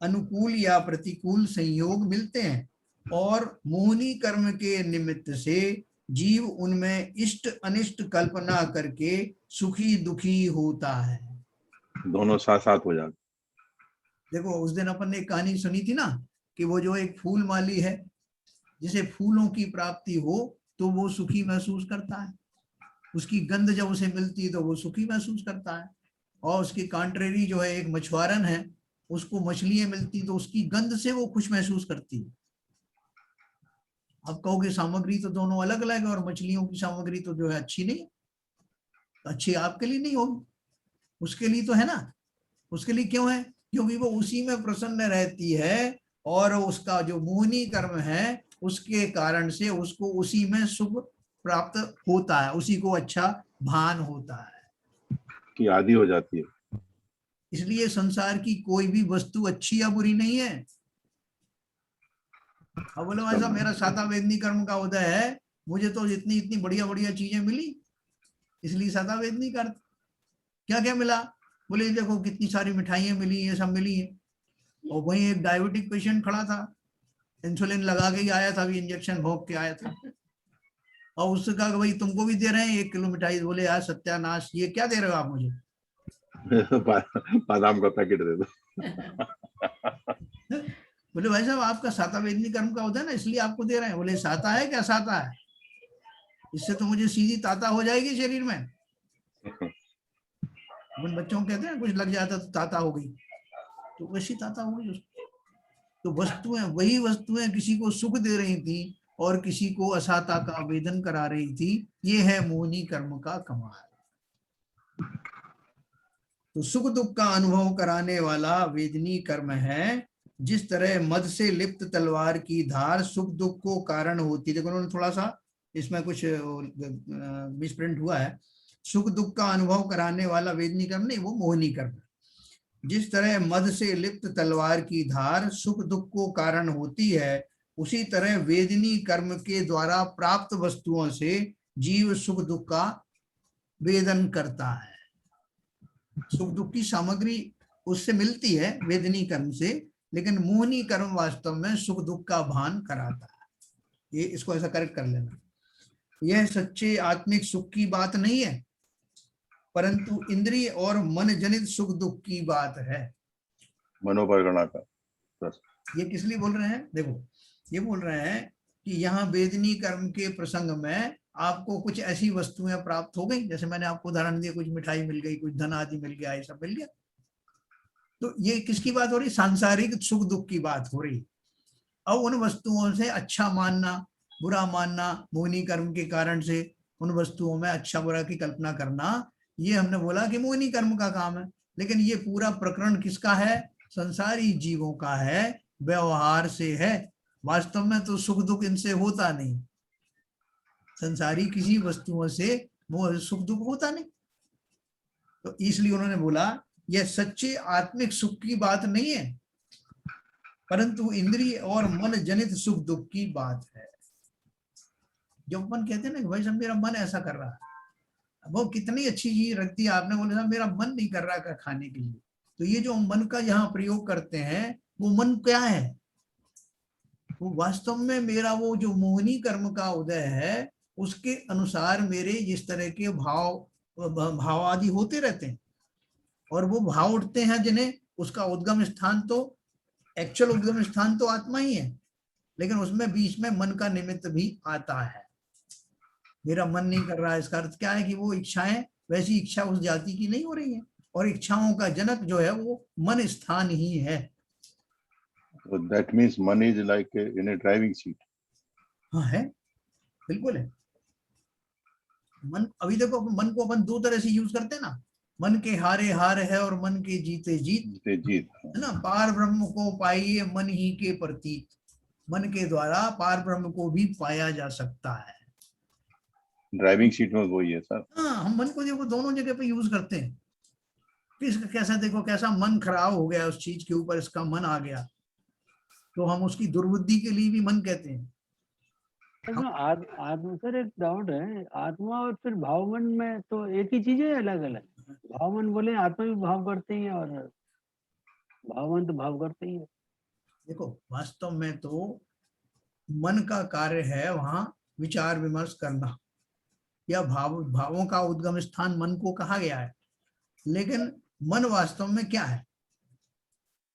अनुकूल या प्रतिकूल संयोग मिलते हैं, और मोहनी कर्म के निमित्त से जीव उनमें इष्ट अनिष्ट कल्पना करके सुखी दुखी होता है। दोनों साथ साथ हो जाते। देखो उस दिन अपन ने एक कहानी सुनी थी ना, कि वो जो एक फूल माली है, जिसे फूलों की प्राप्ति हो तो वो सुखी महसूस करता है, उसकी गंध जब उसे मिलती है तो वो सुखी महसूस करता है। और उसकी कॉन्ट्रेरी जो है एक मछुआरन है, उसको मछलियां मिलती तो उसकी गंध से वो खुश महसूस करती है। अब कहोगे सामग्री तो दोनों अलग अलग है, और मछलियों की सामग्री तो जो है अच्छी नहीं, तो अच्छी आपके लिए नहीं होगी, उसके लिए तो है ना। उसके लिए क्यों है? क्योंकि वो उसी में प्रसन्न रहती है, और उसका जो मोहनी कर्म है उसके कारण से उसको उसी में सुख प्राप्त होता है, उसी को अच्छा भान होता है, कि आदि हो जाती है। इसलिए संसार की कोई भी वस्तु अच्छी या बुरी नहीं है। अब बोले भाई साहब मेरा साता वेदनी कर्म का उदय है, मुझे तो इतनी इतनी बढ़िया बढ़िया चीजें मिली, इसलिए साता वेदनी कर। क्या क्या मिला? बोले देखो कितनी सारी मिठाइयां मिली, ये सब मिली है। और वहीं एक डायबिटिक पेशेंट खड़ा था, इंसुलिन लगा के ही आया था, अभी इंजेक्शन भोग के आया था, और उससे कहा कि भाई तुमको भी दे रहे हैं 1 किलो मिठाई। बोले यार सत्यानाश, ये क्या दे रहे हो आप मुझे? बादाम का पैकेट दे दो। बोले भाई साहब आपका साता वेदनी कर्म का होता है ना, इसलिए आपको दे रहे हैं। बोले साता है क्या? साता है, इससे तो मुझे सीधी ताता हो जाएगी शरीर में। उन बच्चों को कहते हैं कुछ लग जाता तो ताता हो गई, तो वैसी ताता हो गई उसको। तो वस्तुएं, वही वस्तुएं किसी को सुख दे रही थी और किसी को असाता का वेदन करा रही थी। ये है मोहनी कर्म का कमाल। तो सुख दुख का अनुभव कराने वाला वेदनी कर्म है। जिस तरह मद से लिप्त तलवार की धार सुख दुख को कारण होती है। देखो उन्होंने थोड़ा सा इसमें कुछ मिसप्रिंट हुआ है। सुख दुख का अनुभव कराने वाला वेदनी कर्म नहीं, वो मोहनी कर्म। जिस तरह मद से लिप्त तलवार की धार सुख दुख को कारण होती है, उसी तरह वेदनी कर्म के द्वारा प्राप्त वस्तुओं से जीव सुख दुख का वेदन करता है। सुख दुख की सामग्री उससे मिलती है वेदनी कर्म से, लेकिन मोहनी कर्म वास्तव में सुख दुख का भान कराता है। ये इसको ऐसा करेक्ट कर लेना। यह सच्चे आत्मिक सुख की बात नहीं है, परंतु इंद्रिय और मन जनित सुख दुख की बात है। मनोपरगणा का बस। ये किस लिए बोल रहे हैं? देखो ये बोल रहे हैं कि यहाँ वेदनी कर्म के प्रसंग में आपको कुछ ऐसी वस्तुएं प्राप्त हो गई, जैसे मैंने आपको उदाहरण दिया, कुछ मिठाई मिल गई, कुछ धन आदि मिल गया, ये सब मिल गया। तो ये किसकी बात हो रही? सांसारिक सुख दुख की बात हो रही। अब उन वस्तुओं से अच्छा मानना, बुरा मानना, मोहनी कर्म के कारण से उन वस्तुओं में अच्छा बुरा की कल्पना करना, ये हमने बोला कि मोहनी कर्म का काम है। लेकिन ये पूरा प्रकरण किसका है? संसारी जीवों का है, व्यवहार से है। वास्तव में तो सुख दुख इनसे होता नहीं, संसारी किसी वस्तुओं से वो सुख दुख होता नहीं। तो इसलिए उन्होंने बोला यह सच्चे आत्मिक सुख की बात नहीं है, परंतु इंद्रिय और मन जनित सुख दुख की बात है। जब अपन कहते हैं ना कि भाई साहब मेरा मन ऐसा कर रहा है, वो कितनी अच्छी चीज रखती है आपने, बोले साहब मेरा मन नहीं कर रहा खाने के लिए, तो ये जो मन का यहाँ प्रयोग करते हैं वो मन क्या है? वो वास्तव में मेरा वो जो मोहनी कर्म का उदय है उसके अनुसार मेरे जिस तरह के भाव आदि होते रहते हैं, और वो भाव उठते हैं जिन्हें, उसका उद्गम स्थान तो एक्चुअल उद्गम स्थान तो आत्मा ही है, लेकिन उसमें बीच में मन का निमित्त भी आता है। मेरा मन नहीं कर रहा है, इसका अर्थ क्या है कि वो इच्छाएं वैसी इच्छा उस जाति की नहीं हो रही है, और इच्छाओं का जनक जो है वो मन स्थान ही है। So that means मन is like in a driving seat. हाँ है, बिल्कुल है। मन, अभी देखो मन को अपन 2 तरह से यूज करते हैं ना। मन के हारे हार है और मन के जीते जीत, जीत है ना। पार ब्रह्म को पाइए मन ही के प्रतीत, मन के द्वारा पार ब्रह्म को भी पाया जा सकता है। ड्राइविंग सीट में वही है सर। हाँ, हम मन को देखो दोनों जगह पे यूज करते हैं। किस कैसा देखो कैसा मन खराब हो गया उस चीज के ऊपर, इसका मन आ गया तो हम उसकी दुर्बुद्धि के लिए भी मन कहते हैं। आत्मा सर, एक डाउट है, आत्मा और फिर भावमन में तो एक ही चीज है, अलग अलग? भावमन बोले आत्मा भी भाव करते हैं और भावमन तो भाव करते ही है। देखो वास्तव में तो मन का कार्य है वहां विचार विमर्श करना, या भावों का उद्गम स्थान मन को कहा गया है। लेकिन मन वास्तव में क्या है?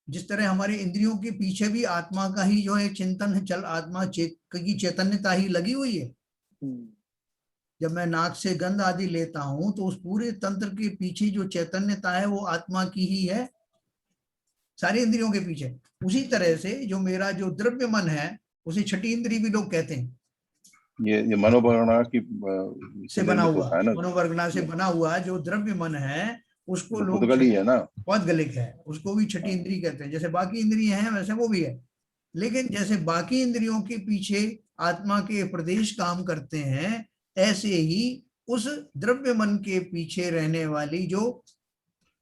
जिस तरह हमारी इंद्रियों के पीछे भी आत्मा का ही जो है चिंतन है, चल आत्मा की चैतन्यता ही लगी हुई है। जब मैं नाक से गंध आदि लेता हूं तो उस पूरे तंत्र के पीछे जो चैतन्यता है वो आत्मा की ही है, सारी इंद्रियों के पीछे। उसी तरह से जो मेरा जो द्रव्य मन है उसे छठी इंद्री भी लोग कहते हैं। ये मनोवर्ण की से बना हुआ, है ना, मनोवर्गना से बना हुआ जो द्रव्य मन है उसको लोग पुद्गल ही है ना, पौद्गलिक है, उसको भी छठी इंद्री कहते हैं। जैसे बाकी इंद्रियां हैं वैसे वो भी है। लेकिन जैसे बाकी इंद्रियों के पीछे आत्मा के प्रदेश काम करते हैं, ऐसे ही उस द्रव्य मन के पीछे रहने वाली जो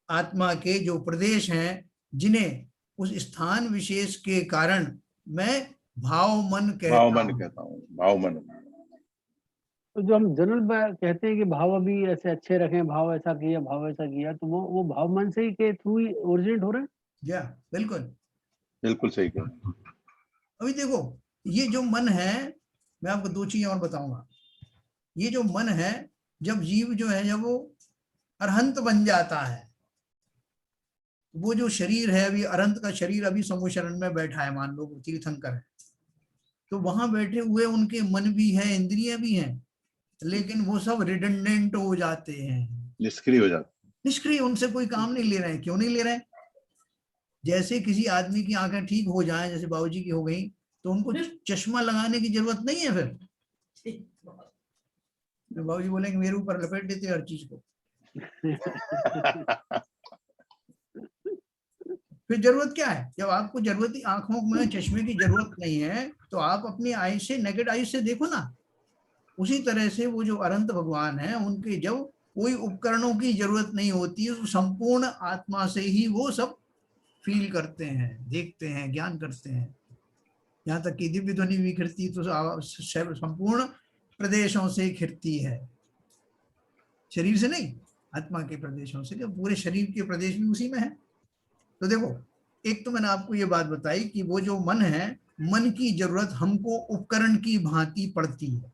आत्मा के जो प्रदेश हैं, जिन्हें उस स्थान विशेष के कारण मैं भाव मन कहता हूँ, भाव मन। तो जो हम जनरल कहते हैं कि भाव अभी ऐसे अच्छे रखें, भाव ऐसा किया, भाव ऐसा किया, तो वो भाव मन से ही के थ्रू ही ओरिजिनेट हो रहे हैं। या बिल्कुल बिल्कुल सही कह रहे हैं। अभी देखो ये जो मन है, मैं आपको दो चीजें और बताऊंगा। ये जो मन है, जब जीव जो है जब वो अरहंत बन जाता है, वो जो शरीर है अभी अरहंत का शरीर अभी समूह शरण में बैठा है, मान लो तीर्थंकर है, तो वहां बैठे हुए उनके मन भी है, इंद्रियां भी हैं, लेकिन वो सब रिडंडेंट हो जाते हैं, निष्क्रिय हो जाते, निष्क्रिय, उनसे कोई काम नहीं ले रहे हैं। क्यों नहीं ले रहे हैं? जैसे किसी आदमी की आंखें ठीक हो जाए, जैसे बाबूजी की हो गई, तो उनको चश्मा लगाने की जरूरत नहीं है। फिर बाबूजी बोलेंगे मेरे ऊपर लपेट देते हर चीज को, फिर जरूरत क्या है? जब आपको जरूरत ही आंखों में चश्मे की जरूरत नहीं है तो आप अपनी आई से, नेकेड आई से देखो ना। उसी तरह से वो जो अनंत भगवान है, उनके जब कोई उपकरणों की जरूरत नहीं होती है, संपूर्ण आत्मा से ही वो सब फील करते हैं, देखते हैं, ज्ञान करते हैं। यहाँ तक कि दिव्य ध्वनि भी खिरती तो संपूर्ण प्रदेशों से खिरती है, शरीर से नहीं, आत्मा के प्रदेशों से। पूरे शरीर के प्रदेश भी उसी में है। तो देखो, एक तो मैंने आपको ये बात बताई कि वो जो मन है, मन की जरूरत हमको उपकरण की भांति पड़ती है।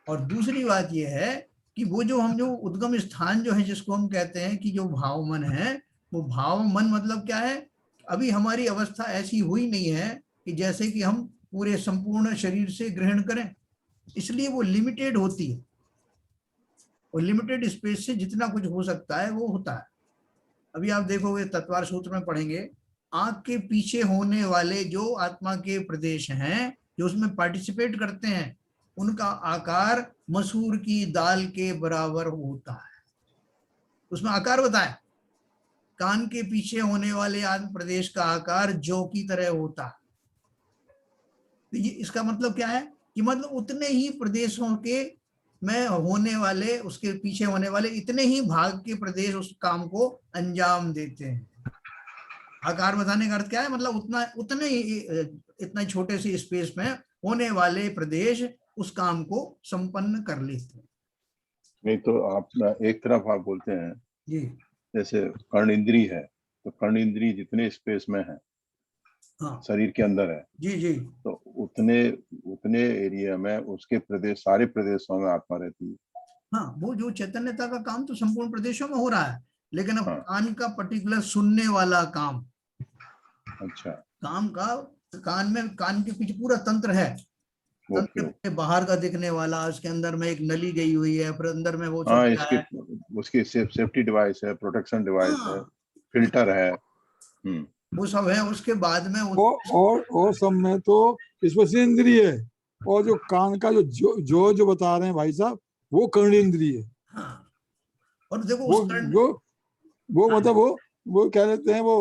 और दूसरी बात ये है कि वो जो हम जो उद्गम स्थान जो है, जिसको हम कहते हैं कि जो भाव मन है, वो भाव मन मतलब क्या है? अभी हमारी अवस्था ऐसी हुई नहीं है कि जैसे कि हम पूरे संपूर्ण शरीर से ग्रहण करें, इसलिए वो लिमिटेड होती है, और लिमिटेड स्पेस से जितना कुछ हो सकता है वो होता है। अभी आप देखोगे तत्वार सूत्र में पढ़ेंगे, आंख के पीछे होने वाले जो आत्मा के प्रदेश हैं, जो उसमें पार्टिसिपेट करते हैं, उनका आकार मसूर की दाल के बराबर होता है। उसमें आकार बताया, कान के पीछे होने वाले आत्म प्रदेश का आकार जौ की तरह होता है। तो ये इसका मतलब क्या है कि मतलब उतने ही प्रदेशों के में होने वाले, उसके पीछे होने वाले इतने ही भाग के प्रदेश उस काम को अंजाम देते हैं। आकार बताने का अर्थ क्या है? मतलब उतने ही इतना छोटे से स्पेस में होने वाले प्रदेश उस काम को संपन्न कर लेते हैं। नहीं तो आप एक तरफ आप बोलते हैं जी, जैसे कर्ण इंद्री है, तो कर्ण इंद्री जितने स्पेस में है, हाँ, शरीर के अंदर है, जी जी, तो उतने एरिया में उसके प्रदेश, सारे प्रदेशों में आत्मा रहती है। हाँ, वो जो चैतन्यता का काम तो संपूर्ण प्रदेशों में हो रहा है, लेकिन अब हाँ। कान का पर्टिकुलर सुनने वाला काम, अच्छा, काम का कान में, कान के पीछे पूरा तंत्र है, तंत्र के बाहर का दिखने वाला, उसके अंदर में एक नली गई हुई है, फिर अंदर में वो हाँ, इसकी उसकी सेफ्टी डिवाइस है, प्रोटेक्शन डिवाइस है, फिल्टर है, वो सब है। उसके बाद में और सब में तो स्पर्शेंद्रिय है, और जो कान का जो बता रहे हैं भाई साहब, वो कर्णेंद्रिय है। हाँ, और देखो वो उस कारण वो मतलब वो क्या कहते हैं वो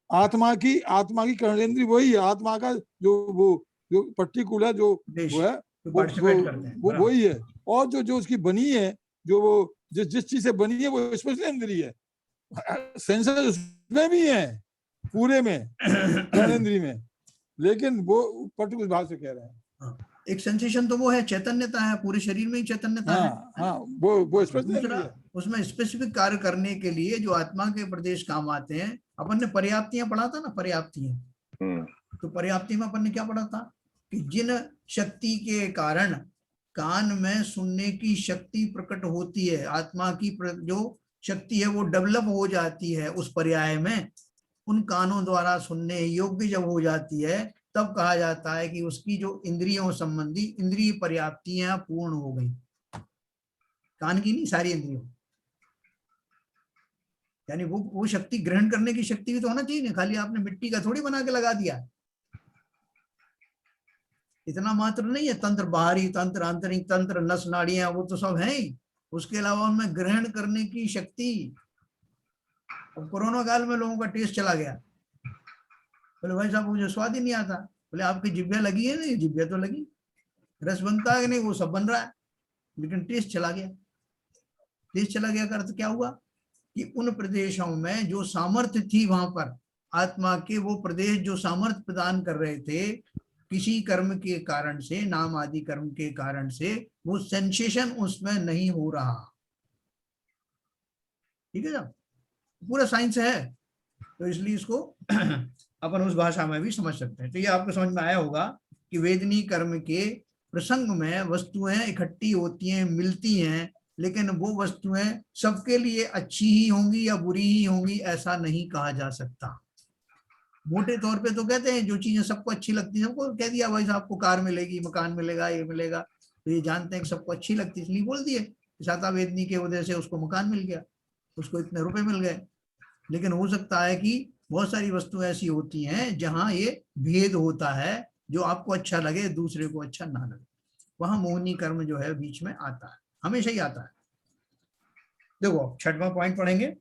आत्मा की कर्णेंद्री वही है, आत्मा का जो पर्टिकुलर जो देश वो है जो वो पार्टिसिपेट करते हैं, वो बराबर। वही है। और जो उसकी बनी है, जो वो जिस चीज से बनी है वो स्पेशल इंद्री है, सेंसर उसमें भी है पूरे में, कर्णेंद्री में, लेकिन वो पर्टिकुलर भाव से कह रहे हैं। हाँ, एक सेंसेशन तो वो है, चैतन्यता है, पूरे शरीर में ही चैतन्यता है। हाँ वो स्पेशल इंद्री दूसरा है। उसमें स्पेसिफिक कार्य करने के लिए जो आत्मा के प्रदेश काम आते हैं, अपन ने पर्याप्तियां पढ़ा था ना, पर्याप्तियां। तो पर्याप्ति में अपन ने क्या पढ़ा था कि जिन शक्ति के कारण कान में सुनने की शक्ति प्रकट होती है, आत्मा की जो शक्ति है वो डेवलप हो जाती है उस पर्याय में, उन कानों द्वारा सुनने योग्य जब हो जाती है, तब कहा जाता है कि उसकी जो इंद्रियों संबंधी इंद्रिय पर्याप्तियां पूर्ण हो गई। कान की नहीं, सारी इंद्रियों, यानी वो शक्ति ग्रहण करने की शक्ति भी तो होना चाहिए ना, खाली आपने मिट्टी का थोड़ी बना के लगा दिया। इतना मात्र नहीं है, तंत्र, बाहरी तंत्र, आंतरिक तंत्र, नस नाड़ियां, वो तो सब है ही, उसके अलावा उनमें ग्रहण करने की शक्ति। अब कोरोना काल में लोगों का टेस्ट चला गया, बोले भाई साहब मुझे स्वाद ही नहीं आता। बोले आपकी जिब्बिया लगी है? नहीं, जिब्बिया तो लगी, रस बनता है कि नहीं, वो सब बन रहा है, लेकिन टेस्ट चला गया। टेस्ट चला गया का अर्थ क्या हुआ कि उन प्रदेशों में जो सामर्थ्य थी, वहां पर आत्मा के वो प्रदेश जो सामर्थ्य प्रदान कर रहे थे, किसी कर्म के कारण से, नाम आदि कर्म के कारण से, वो सेंसेशन उसमें नहीं हो रहा। ठीक है ना, पूरा साइंस है, तो इसलिए इसको अपन उस भाषा में भी समझ सकते हैं। तो ये आपको समझ में आया होगा कि वेदनी कर्म के प्रसंग में वस्तुएं इकट्ठी होती हैं, मिलती हैं, लेकिन वो वस्तुएं सबके लिए अच्छी ही होंगी या बुरी ही होंगी ऐसा नहीं कहा जा सकता। मोटे तौर पे तो कहते हैं जो चीजें सबको अच्छी लगती है, सबको कह दिया भाई साहब को कार मिलेगी, मकान मिलेगा, ये मिलेगा, तो ये जानते हैं कि सबको अच्छी लगती है, इसलिए बोल दिए। शाता वेदनी के वजह से उसको मकान मिल गया, उसको इतने रुपए मिल गए। लेकिन हो सकता है कि बहुत सारी वस्तुएं ऐसी होती हैं जहां ये भेद होता है, जो आपको अच्छा लगे दूसरे को अच्छा ना लगे, वहां मोहनी कर्म जो है बीच में आता है, हमेशा ही आता है। देखो 6वां पॉइंट पढ़ेंगे।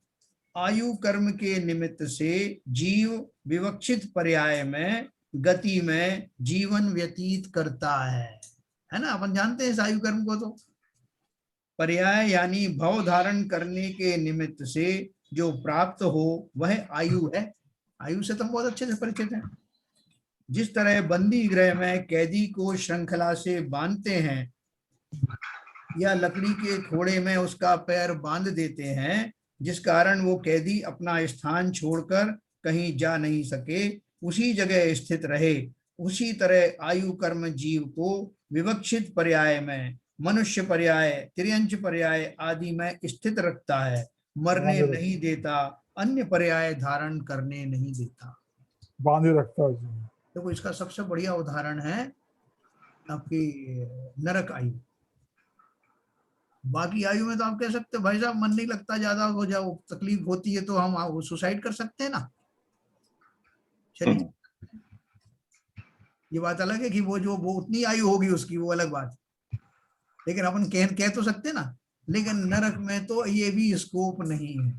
आयु कर्म के निमित्त से जीव विवक्षित पर्याय में गति में जीवन व्यतीत करता है ना, अपन जानते हैं इस आयु कर्म को। तो पर्याय यानी भव धारण करने के निमित्त से जो प्राप्त हो वह आयु है। आयु से तो हम बहुत अच्छे से परिचित हैं। जिस तरह बंदी गृह में कैदी को श्रृंखला से बांधते हैं या लकड़ी के खोड़े में उसका पैर बांध देते हैं, जिस कारण वो कैदी अपना स्थान छोड़कर कहीं जा नहीं सके, उसी जगह स्थित रहे, उसी तरह आयु कर्म जीव को विवक्षित पर्याय में, मनुष्य पर्याय, त्रियंच पर्याय आदि में स्थित रखता है, मरने नहीं देता, अन्य पर्याय धारण करने नहीं देता, बांधे रखता है। देखो इसका सबसे बढ़िया उदाहरण है आपकी नरक आयु। बाकी आयु में तो आप कह सकते हो भाई साहब मन नहीं लगता, ज्यादा हो जाओ, तकलीफ होती है तो हम सुसाइड कर सकते हैं ना, शरीर। ये बात अलग है कि वो उतनी आयु होगी उसकी, वो अलग बात, लेकिन अपन कह तो सकते ना। लेकिन नरक में तो ये भी स्कोप नहीं है।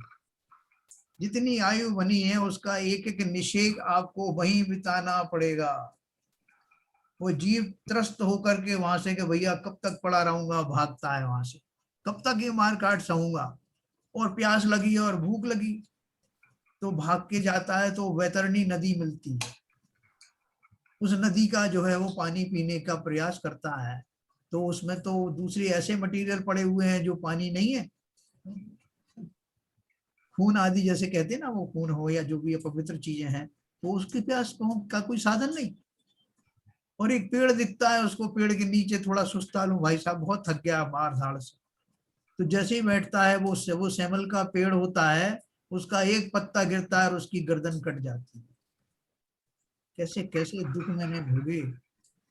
जितनी आयु बनी है उसका एक एक निषेक आपको वहीं बिताना पड़ेगा। वो जीव त्रस्त होकर के वहां से कि भैया कब तक पड़ा रहूंगा, भागता है वहां से, कब तक ये मार काट सहूंगा, और प्यास लगी और भूख लगी तो भाग के जाता है, तो वैतरणी नदी मिलती है, उस नदी का जो है वो पानी पीने का प्रयास करता है, तो उसमें तो दूसरे ऐसे मटेरियल पड़े हुए हैं जो पानी नहीं है, खून आदि जैसे कहते हैं ना, वो खून हो या जो भी पवित्र चीजें हैं, तो उसके प्यास का कोई साधन नहीं। और एक पेड़ दिखता है उसको, पेड़ के नीचे थोड़ा सुस्ता लूं भाई साहब, बहुत थक गया मार धाड़ से, तो जैसे ही बैठता है वो सेमल का पेड़ होता है, उसका एक पत्ता गिरता है और उसकी गर्दन कट जाती है। कैसे कैसे दुख मैंने भोगे,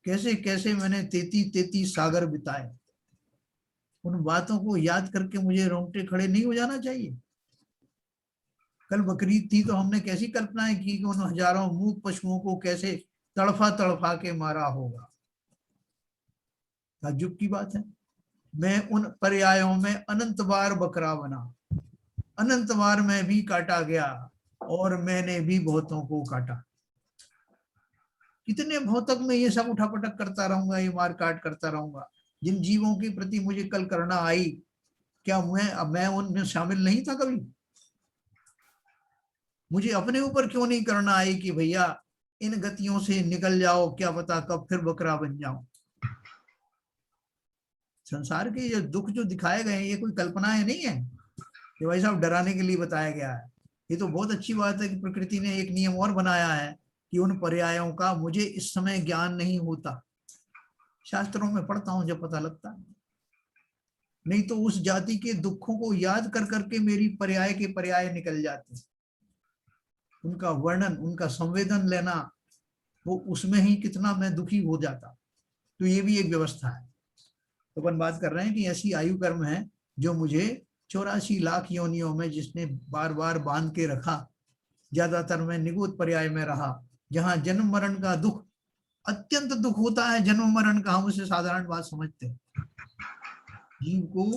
कैसे कैसे मैंने 33 सागर बिताए, उन बातों को याद करके मुझे रोंगटे खड़े नहीं हो जाना चाहिए। कल बकरीद थी तो हमने कैसी कल्पनाएं की कि उन हजारों मूक पशुओं को कैसे तड़फा तड़फा के मारा होगा। ताज्जुब की बात है। मैं उन पर्यायों में अनंत बार बकरा बना, अनंत बार मैं भी काटा गया और मैंने भी बहुतों को काटा। कितने बहुतक में ये सब उठापटक करता रहूंगा, ये मार काट करता रहूंगा। जिन जीवों के प्रति मुझे कल करना आई, क्या मैं उनमें शामिल नहीं था कभी? मुझे अपने ऊपर क्यों नहीं करना आई कि भैया इन गतियों से निकल जाओ, क्या पता कब फिर बकरा बन जाओ। संसार के ये दुख जो दिखाए गए हैं ये कोई कल्पनाएं नहीं है, ये भाई साहब डराने के लिए बताया गया है। ये तो बहुत अच्छी बात है कि प्रकृति ने एक नियम और बनाया है कि उन पर्यायों का मुझे इस समय ज्ञान नहीं होता, शास्त्रों में पढ़ता हूं जब पता लगता है। नहीं तो उस जाति के दुखों को याद कर करके मेरी पर्याय के पर्याय निकल जाते, उनका वर्णन, उनका संवेदन लेना, वो उसमें ही कितना मैं दुखी हो जाता। तो ये भी एक व्यवस्था है। तो अपन बात कर रहे हैं कि ऐसी आयु कर्म है जो मुझे 84 लाख योनियों में जिसने बार बार बांध के रखा। ज्यादातर मैं निगूढ़ पर्याय में रहा, जहां जन्म मरण का दुख, अत्यंत दुख होता है जन्म मरण का, हम उसे साधारण बात समझते हैं। जीव को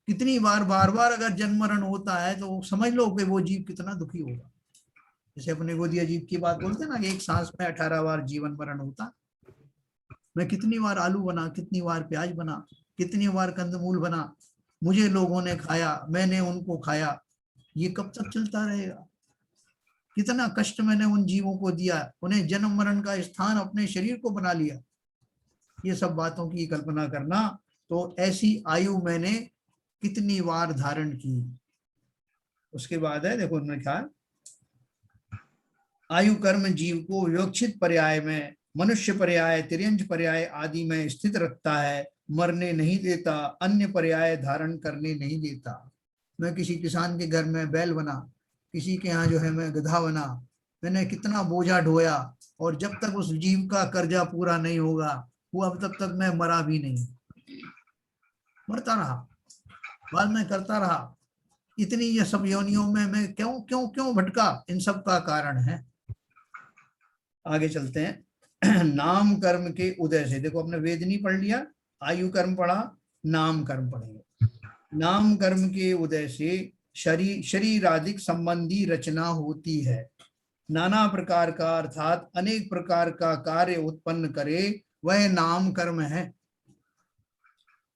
कितनी बार बार बार अगर जन्म मरण होता है तो समझ लो कि वो जीव कितना दुखी होगा। जैसे अपने गोदिया जीव की बात बोलते हैं ना कि एक सांस में 18 बार जीवन मरण होता। मैं कितनी बार आलू बना, कितनी बार प्याज बना, कितनी बार कंदमूल बना, मुझे लोगों ने खाया, मैंने उनको खाया। ये कब तक चलता रहेगा? कितना कष्ट मैंने उन जीवों को दिया, उन्हें जन्म मरण का स्थान अपने शरीर को बना लिया। ये सब बातों की कल्पना करना। तो ऐसी आयु मैंने कितनी बार धारण की। उसके बाद है, देखो उन्होंने कहा आयु कर्म जीव को विवक्षित पर्याय में, मनुष्य पर्याय, तिर्यंज पर्याय आदि में स्थित रखता है, मरने नहीं देता, अन्य पर्याय धारण करने नहीं देता। मैं किसी किसान के घर में बैल बना, किसी के यहाँ जो है मैं गधा बना, मैंने कितना बोझा ढोया, और जब तक उस जीव का कर्जा पूरा नहीं होगा वो अब तब तक मैं मरा भी नहीं, मरता रहा, बाद में करता रहा। इतनी ये सब योनियों में मैं क्यों क्यों क्यों भटका, इन सब का कारण है। आगे चलते हैं। नाम कर्म के उदय से, देखो अपने वेद नहीं पढ़ लिया, आयु कर्म पढ़ा, नाम कर्म पढ़ेंगे। नाम कर्म के उदय से शरीरादिक संबंधी रचना होती है। नाना प्रकार का अर्थात अनेक प्रकार का कार्य उत्पन्न करे वह नाम कर्म है।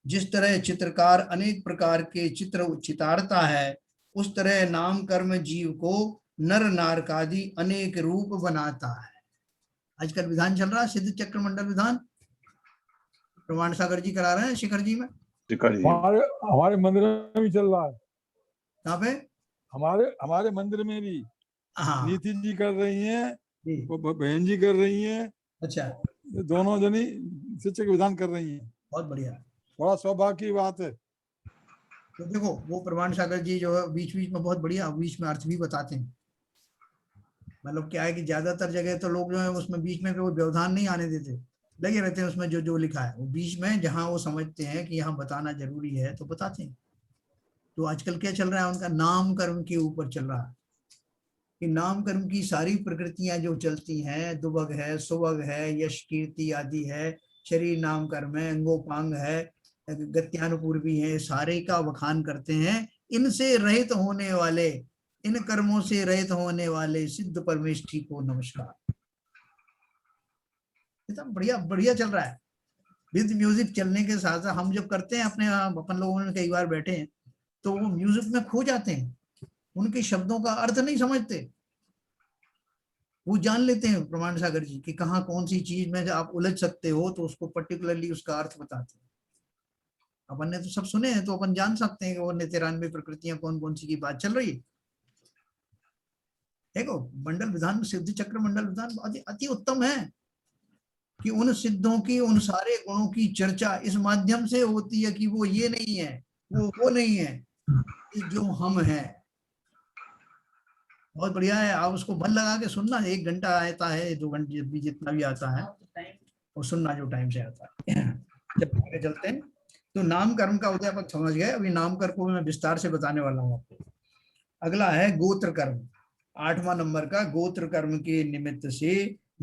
जिस तरह चित्रकार अनेक प्रकार के चित्र चितारता है, उस तरह नाम कर्म जीव को नर नारकादि अनेक रूप बनाता है। आजकल विधान चल रहा है सिद्ध चक्र मंडल विधान, प्रमाण सागर जी करा रहे हैं शिखर जी में। शिखर जी हमारे मंदिर में भी चल रहा है। कहाँ पे? हमारे मंदिर में भी हाँ नीति जी कर रही हैं, जी। बहन जी कर रही हैं, अच्छा, दोनों जनी शिक्षक विधान कर रही हैं। बहुत बढ़िया। बड़ा सौभाग्य की बात है। तो देखो वो प्रमाण सागर जी जो है बीच बीच में बहुत बढ़िया बीच में अर्थ भी बताते हैं। मतलब क्या है कि ज्यादातर जगह तो लोग जो है उसमें बीच में कोई व्यवधान नहीं आने देते, लगे रहते हैं उसमें जो जो लिखा है वो बीच में, जहां वो समझते हैं कि यहाँ बताना जरूरी है तो बताते हैं। तो आजकल क्या चल रहा है, उनका नाम कर्म के ऊपर चल रहा है कि नाम कर्म की सारी प्रकृतियां जो चलती हैं, दुभग है, सुभग है, यश कीर्ति आदि है, शरीर नाम कर्म है, अंगोपांग है, गत्यानुपूर्वी है, सारे का वखान करते हैं। इनसे रहित होने वाले, इन कर्मों से रहित होने वाले सिद्ध परमेष्ठी को नमस्कार। इतना बढ़िया बढ़िया चल रहा है। विद म्यूजिक चलने के साथ साथ हम जब करते हैं अपने अपन लोगों में कई बार बैठे हैं तो वो म्यूजिक में खो जाते हैं, उनके शब्दों का अर्थ नहीं समझते। वो जान लेते हैं प्रमाण सागर जी कि कहाँ कौन सी चीज में आप उलझ सकते हो तो उसको पर्टिकुलरली उसका अर्थ बताते हैं। अपन ने तो सब सुने हैं तो अपन जान सकते हैं कि वो 93 प्रकृतियां कौन कौन सी की बात चल रही है। देखो मंडल विधान में सिद्ध चक्र मंडल विधान अति उत्तम है कि उन सिद्धों की, उन सारे गुणों की चर्चा इस माध्यम से होती है कि वो ये नहीं है, वो नहीं है, जो हम हैं। बहुत बढ़िया है। आप उसको मन लगा के सुनना, 1 घंटा आता है, 2 घंटे भी जितना भी आता है वो सुनना जो टाइम से आता है। जब आगे चलते हैं तो नाम कर्म का उदय आप समझ गए। अभी नाम कर्म को मैं विस्तार से बताने वाला हूँ आपको। अगला है गोत्र कर्म, 8वां नंबर का। गोत्र कर्म के निमित्त से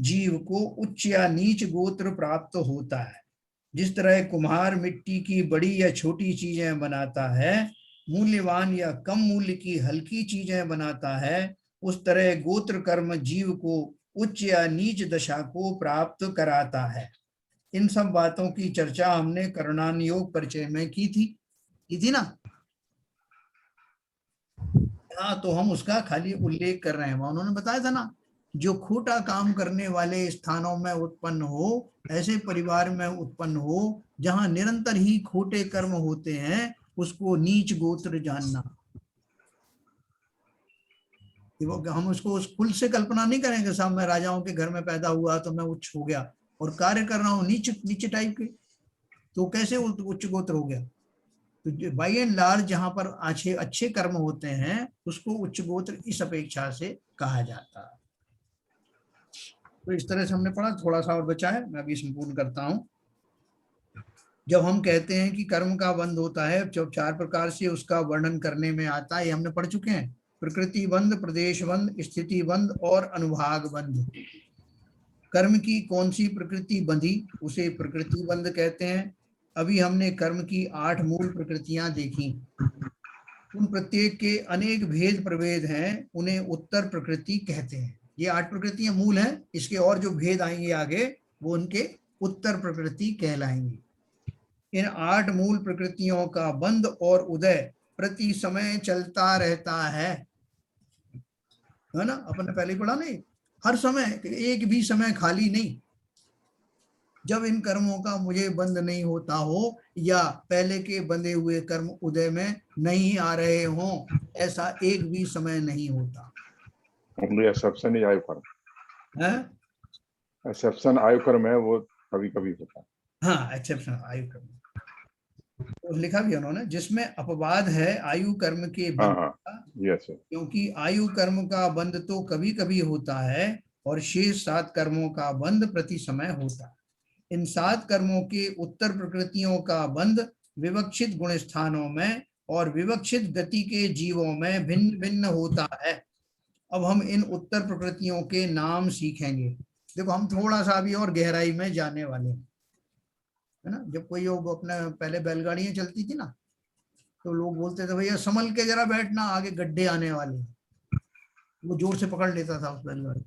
जीव को उच्च या नीच गोत्र प्राप्त होता है। जिस तरह कुम्हार मिट्टी की बड़ी या छोटी चीजें बनाता है, मूल्यवान या कम मूल्य की हल्की चीजें बनाता है, उस तरह गोत्र कर्म जीव को उच्च या नीच दशा को प्राप्त कराता है। इन सब बातों की चर्चा हमने करुणानियोग परिचय में की थी ना। हाँ, तो हम उसका खाली उल्लेख कर रहे हैं। उन्होंने बताया था ना, जो खोटा काम करने वाले स्थानों में उत्पन्न हो, ऐसे परिवार में उत्पन्न हो जहां निरंतर ही खोटे कर्म होते हैं, उसको नीच गोत्र जानना। हम उसको उस कुल से कल्पना नहीं करेंगे, साहब मैं राजाओं के घर में पैदा हुआ तो मैं उच्च हो गया, और कार्य कर रहा हूँ नीचे टाइप के, तो कैसे उच्च गोत्र हो गया? तो बाई एंड लार्ज जहां पर अच्छे कर्म होते हैं उसको उच्च गोत्र इस अपेक्षा से कहा जाता है। तो इस तरह से हमने पढ़ा। थोड़ा सा और बचा है, मैं अभी संपूर्ण करता हूं। जब हम कहते हैं कि कर्म का बंध होता है, जब 4 प्रकार से उसका वर्णन करने में आता है, ये हमने पढ़ चुके हैं। प्रकृति बंध, प्रदेश बंध, स्थिति बंध और अनुभाग बंध। कर्म की कौन सी प्रकृति बंधी, उसे प्रकृति बंध कहते हैं। अभी हमने कर्म की 8 मूल प्रकृतियां देखी। उन प्रत्येक के अनेक भेद प्रभेद हैं, उन्हें उत्तर प्रकृति कहते हैं। ये 8 प्रकृतियां मूल हैं, इसके और जो भेद आएंगे आगे वो उनके उत्तर प्रकृति कहलाएंगे। इन 8 मूल प्रकृतियों का बंध और उदय प्रति समय चलता रहता है ना। अपन ने पहले पढ़ा नहीं, हर समय, एक भी समय खाली नहीं। जब इन कर्मों का मुझे बंध नहीं होता हो, या पहले के बंधे हुए कर्म उदय में नहीं आ रहे हों, ऐसा एक भी समय नहीं होता। एक्सेप्शन ही आयु कर्म है, एक्सेप्शन आयु कर्म है, वो कभी कभी होता है। हाँ, एक्सेप्शन आयु कर्म तो लिखा भी उन्होंने, जिसमें अपवाद है आयु कर्म के बंध का। यस, क्योंकि आयु कर्म का बंध तो कभी कभी होता है और शेष 7 कर्मों का बंध प्रति समय होता है। इन 7 कर्मों के उत्तर प्रकृतियों का बंध विवक्षित गुण स्थानों में और विवक्षित गति के जीवों में भिन्न भिन्न होता है। अब हम इन उत्तर प्रकृतियों के नाम सीखेंगे। देखो, हम थोड़ा सा अभी और गहराई में जाने वाले हैं, है ना। जब कोई वो अपने पहले बैलगाड़ियां चलती थी ना, तो लोग बोलते थे भैया संभल के जरा बैठना, आगे गड्ढे आने वाले। वो जोर से पकड़ लेता था उस बैलगाड़ी।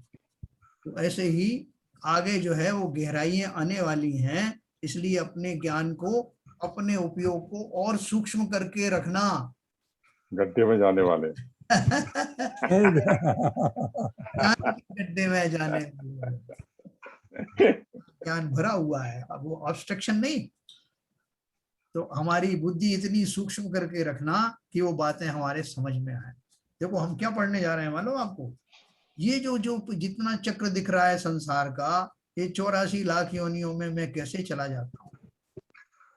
तो ऐसे ही आगे जो है वो गहराइयां आने वाली हैं, इसलिए अपने ज्ञान को, अपने उपयोग को और सूक्ष्म करके रखना। गड्ढे में जाने वाले गड्ढे में जाने ज्ञान भरा हुआ है, अब वो ऑब्स्ट्रक्शन नहीं। तो हमारी बुद्धि इतनी सूक्ष्म करके रखना कि वो बातें हमारे समझ में आए। देखो हम क्या पढ़ने जा रहे हैं मालूम आपको? ये जो जितना चक्र दिख रहा है संसार का, ये 84 लाख योनियों में मैं कैसे चला जाता हूँ,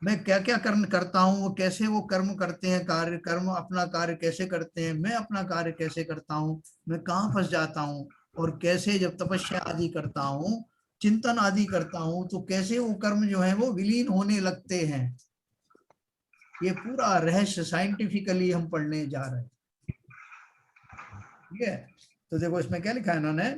मैं क्या क्या करता हूँ, कैसे वो कर्म करते हैं, कार्य कर्म अपना कार्य कैसे करते हैं, मैं अपना कार्य कैसे करता हूँ, मैं कहाँ फंस जाता हूँ, और कैसे जब तपस्या आदि करता हूँ, चिंतन आदि करता हूँ, तो कैसे वो कर्म जो है वो विलीन होने लगते हैं। ये पूरा रहस्य साइंटिफिकली हम पढ़ने जा रहे हैं। ठीक है, तो देखो इसमें क्या लिखा है इन्होंने,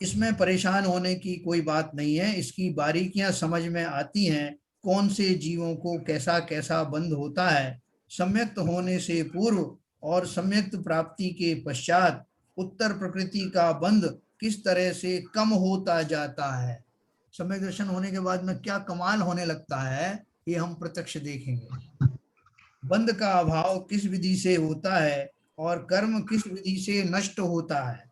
इसमें परेशान होने की कोई बात नहीं है, इसकी बारीकियां समझ में आती हैं। कौन से जीवों को कैसा कैसा बंध होता है, सम्यक्त होने से पूर्व और सम्यक्त प्राप्ति के पश्चात उत्तर प्रकृति का बंध किस तरह से कम होता जाता है। सम्यक दर्शन होने के बाद में क्या कमाल होने लगता है, ये हम प्रत्यक्ष देखेंगे। बंध का अभाव किस विधि से होता है और कर्म किस विधि से नष्ट होता है,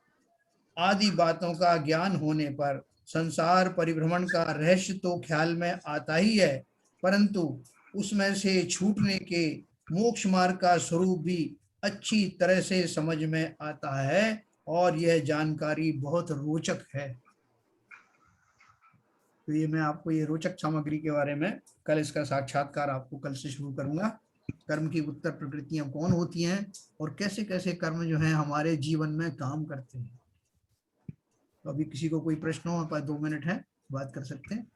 आदि बातों का ज्ञान होने पर संसार परिभ्रमण का रहस्य तो ख्याल में आता ही है, परंतु उसमें से छूटने के मोक्ष मार्ग का स्वरूप भी अच्छी तरह से समझ में आता है, और यह जानकारी बहुत रोचक है। तो ये मैं आपको ये रोचक सामग्री के बारे में कल, इसका साक्षात्कार आपको कल से शुरू करूंगा। कर्म की उत्तर प्रकृतियां कौन होती हैं और कैसे कैसे कर्म जो है हमारे जीवन में काम करते हैं। तो अभी किसी को कोई प्रश्न हो, पास 2 मिनट है, बात कर सकते हैं।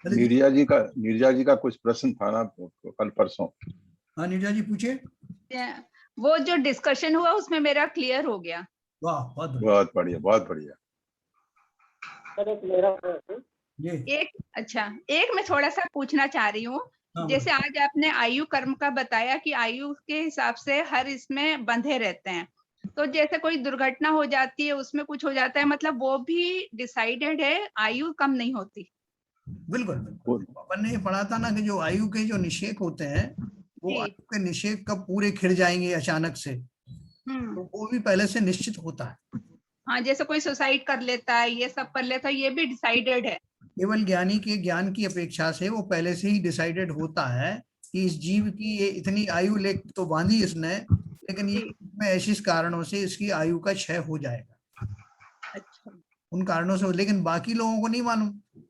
नीरजा जी का कुछ प्रश्न था ना कल परसों। हाँ नीरजा जी पूछिए। वो जो डिस्कशन हुआ उसमें मेरा क्लियर हो गया। वाह, बहुत बढ़िया, बहुत बढ़िया। जी एक मैं थोड़ा सा पूछना चाह रही हूँ। हाँ, जैसे आज आपने आयु कर्म का बताया कि आयु के हिसाब से हर इसमें बंधे रहते हैं, तो जैसे कोई दुर्घटना हो जाती है, उसमें कुछ हो जाता है, मतलब वो भी डिसाइडेड है, आयु कम नहीं होती। बिल्कुल बिल्कुल। अपन ने ये पढ़ा था ना कि जो आयु के जो निषेक होते हैं वो जी। आयु के निषेक कब पूरे खिल जाएंगे अचानक से, तो वो भी पहले से निश्चित होता है। हाँ, जैसे कोई सुसाइड कर लेता है, ये सब कर लेता है, ये भी डिसाइडेड है। केवल ज्ञानी के ज्ञान की अपेक्षा से वो पहले से ही डिसाइडेड होता है कि इस जीव की ये इतनी आयु ले तो बांधी इसने, लेकिन ये में ऐसे कारणों से इसकी आयु का क्षय हो जाएगा, अच्छा। उन कारणों से। लेकिन बाकी लोगों को नहीं मालूम,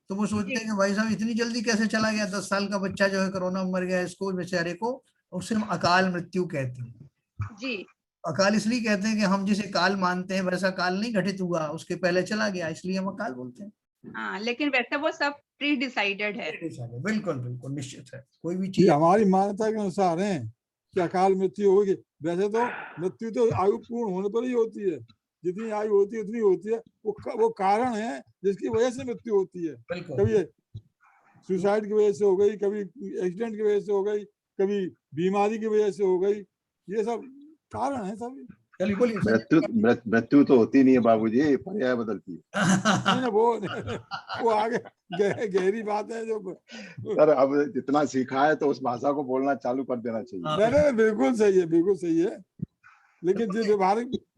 तो वो सोचते हैं कि भाई साहब इतनी जल्दी कैसे चला गया, 10 साल का बच्चा जो है कोरोना में मर गया, इसको बेचारे को उसे हम अकाल मृत्यु कहते हैं। जी। अकाल इसलिए कहते हैं कि हम जिसे काल मानते हैं वैसा काल नहीं घटित हुआ, उसके पहले चला गया, इसलिए हम अकाल बोलते हैं। हाँ, लेकिन वैसे वो सब प्री डिसाइडेड है। बिल्कुल बिल्कुल निश्चित है, कोई भी ये चीज। हमारी मान्यता के अनुसार है कि अकाल मृत्यु होगी। वैसे तो मृत्यु तो आयु पूर्ण होने पर ही होती है, जितनी आयु होती है उतनी होती है। वो कारण है जिसकी वजह से मृत्यु होती है। कभी सुसाइड की वजह से हो गई, कभी एक्सीडेंट की वजह से हो गई, कभी बीमारी की वजह से हो गई, ये सब कारण है सभी। मृत्यु तो होती नहीं है बाबूजी, पर्याय बदलती है। नहीं, वो आगे गहरी बात है जो। सर अब जितना सीखा है तो उस भाषा को बोलना चालू कर देना चाहिए। नहीं, बिल्कुल सही है, बिल्कुल सही है। लेकिन जो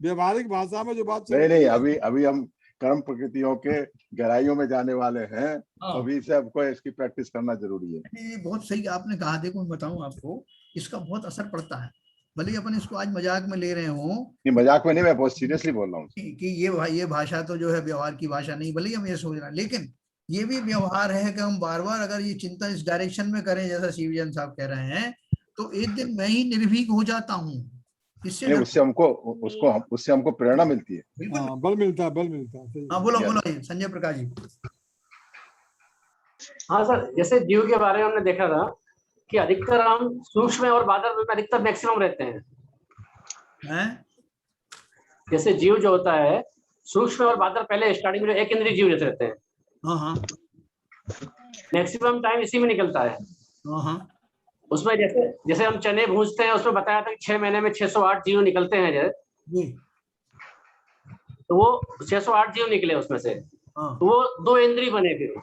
व्यवहारिक भाषा में जो बात नहीं, अभी हम कर्म प्रकृतियों के गहराइयों में जाने वाले हैं, अभी से आपको इसकी प्रैक्टिस करना जरूरी है। ये बहुत सही आपने कहा। देखो मैं बताऊं आपको, इसका बहुत असर पड़ता है। भले ही अपन इसको आज मजाक में ले रहे हो, ये मजाक में नहीं, मैं बहुत सीरियसली बोल रहा हूँ कि ये भाषा तो जो है व्यवहार की भाषा नहीं, भले ही हम ये सोच रहे हैं, लेकिन ये भी व्यवहार है कि हम बार बार अगर ये चिंतन इस डायरेक्शन में करें, जैसा सीवीजन साहब कह रहे हैं, तो एक दिन मैं ही निर्भीक हो जाता हूँ। इससे उससे हमको प्रेरणा मिलती है। बल मिलता है। हाँ बोलो संजय प्रकाश जी। हाँ सर, जैसे जीव के बारे में हमने देखा था कि अधिकतर हम सूक्ष्म और बादल में अधिकतर मैक्सिमम रहते हैं। जैसे जीव जो होता है सूक्ष्म और बादल पहले स्टार्टिंग में एक इंद्रिय जीव रहते हैं। हाँ। मैक्सिमम टाइम इसी में निकलता है। हाँ। उसमें जैसे हम चने भूंजते हैं, उसमें बताया था कि 6 महीने में 608 जीव निकलते हैं जैसे, तो वो 608 जीव निकले उसमें से, तो वो 2 इंद्रिय बने। फिर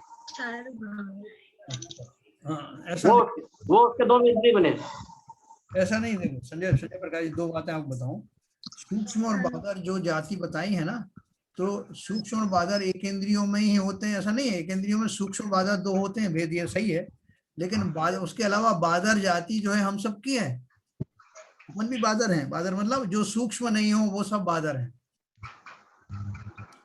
वो उसके 2 इंद्रिय बने। ऐसा नहीं। देखो संजय प्रकाश जी, 2 बातें आपको बताऊं। सूक्ष्म और बादर जो जाति बताई है ना, तो सूक्ष्म और बादर एक इंद्रियों में ही होते हैं, ऐसा नहीं है। एक इंद्रियों में सूक्ष्म बादर 2 होते हैं, भेद ये सही है। लेकिन उसके अलावा बादर जाति जो है हम सबकी है, अपन भी बादर हैं। बादर मतलब जो सूक्ष्म नहीं हो वो सब बादर हैं।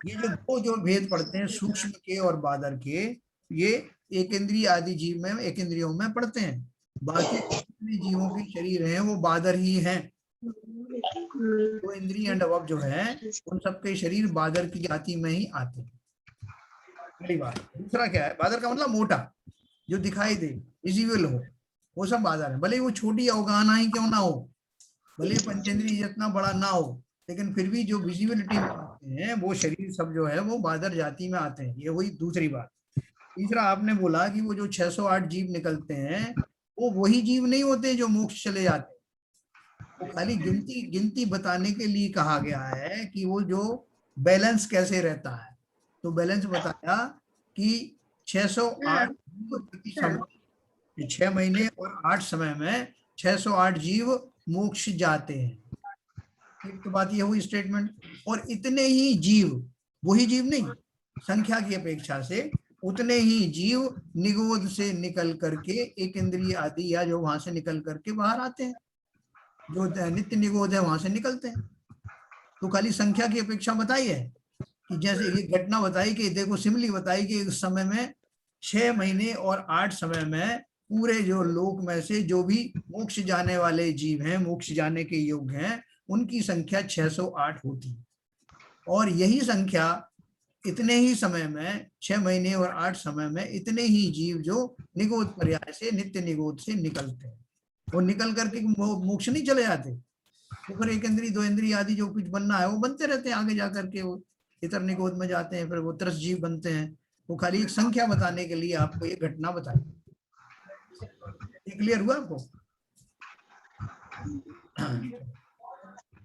ये जो भेद पड़ते हैं सूक्ष्म के और बादर के, ये एक इंद्रिय आदि जीव में एक इंद्रियों में पड़ते हैं। बाकी जीवों के शरीर हैं वो बादर ही हैं। तो इंद्रिय एंड अबव जो है उन सबके शरीर बादर की जाति में ही आते हैं। पहली बात। दूसरा क्या है, बादर का मतलब मोटा, जो दिखाई दे, विजिबल हो, वो सब बादर है। भले वो छोटी अवगाहना ही क्यों ना हो, भले पंचेंद्रिय जितना बड़ा ना हो, लेकिन फिर भी जो विजिबिलिटी में आते हैं वो शरीर सब जो है वो बादर जाति में आते हैं। ये हुई दूसरी बात। तीसरा आपने बोला कि वो जो 608 जीव निकलते हैं वो वही जीव नहीं होते जो मोक्ष चले जाते हैं। वो खाली गिनती बताने के लिए कहा गया है कि वो जो बैलेंस कैसे रहता है। तो बैलेंस बताया कि 608 6 महीने और 8 समय में 608 जीव मोक्ष जाते हैं। एक तो बात ये हुई स्टेटमेंट। और इतने ही जीव, वही जीव नहीं, संख्या की अपेक्षा से उतने ही जीव निगोद से निकल करके एक इंद्रिय आदि या जो वहां से निकल करके बाहर आते हैं, जो नित्य निगोद है वहां से निकलते हैं। तो खाली संख्या की अपेक्षा बताई है कि जैसे ये घटना बताई कि देखो सिमली बताई कि उस समय में 6 महीने और 8 समय में पूरे जो लोक में से जो भी मोक्ष जाने वाले जीव हैं, मोक्ष जाने के योग्य हैं, उनकी संख्या 608 होती। और यही संख्या इतने ही समय में 6 महीने और 8 समय में इतने ही जीव जो निगोद पर्याय से नित्य निगोद से निकलते हैं, वो निकल करके मोक्ष नहीं चले जाते। तो फिर 1 इंद्रिय 2 इंद्रिय आदि जो कुछ बनना है वो बनते रहते हैं आगे जाकर के। वो इतर निगोद में जाते हैं, फिर वो त्रस जीव बनते हैं। वो खाली एक संख्या बताने के लिए आपको ये घटना बताई। क्लियर हुआ आपको?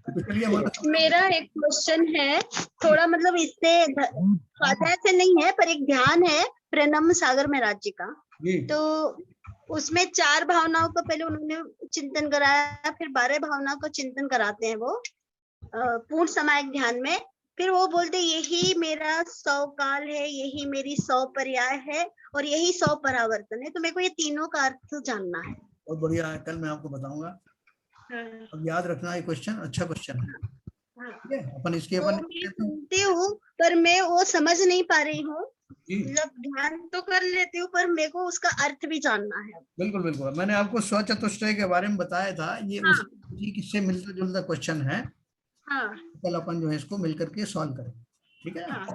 तो चलिए मेरा एक क्वेश्चन है, थोड़ा मतलब इससे स्वाध्याय से नहीं है पर एक ध्यान है प्रणम सागर महाराज जी का। तो उसमें 4 भावनाओं का पहले उन्होंने चिंतन कराया, फिर 12 भावनाओं का चिंतन कराते हैं वो पूर्ण समायिक ध्यान में। फिर वो बोलते यही मेरा 100 काल है, यही मेरी 100 पर्याय है और यही 100 परावर्तन है। तो मेरे को ये तीनों का अर्थ जानना है। बहुत बढ़िया है, कल मैं आपको बताऊंगा। अब याद रखना, ये क्वेश्चन अच्छा क्वेश्चन है। ठीक है, अपन इसके तो मैं सुनती हूँ पर मैं वो समझ नहीं पा रही हूँ। मतलब ध्यान तो कर लेती हूँ पर मेरे को उसका अर्थ भी जानना है। बिल्कुल बिल्कुल, मैंने आपको स्वचतुष्टय के बारे में बताया था, ये उसी किससे मिलता जुलता क्वेश्चन है। कल अपन जो है इसको मिलकर के सॉल्व करेंगे। ठीक है ना?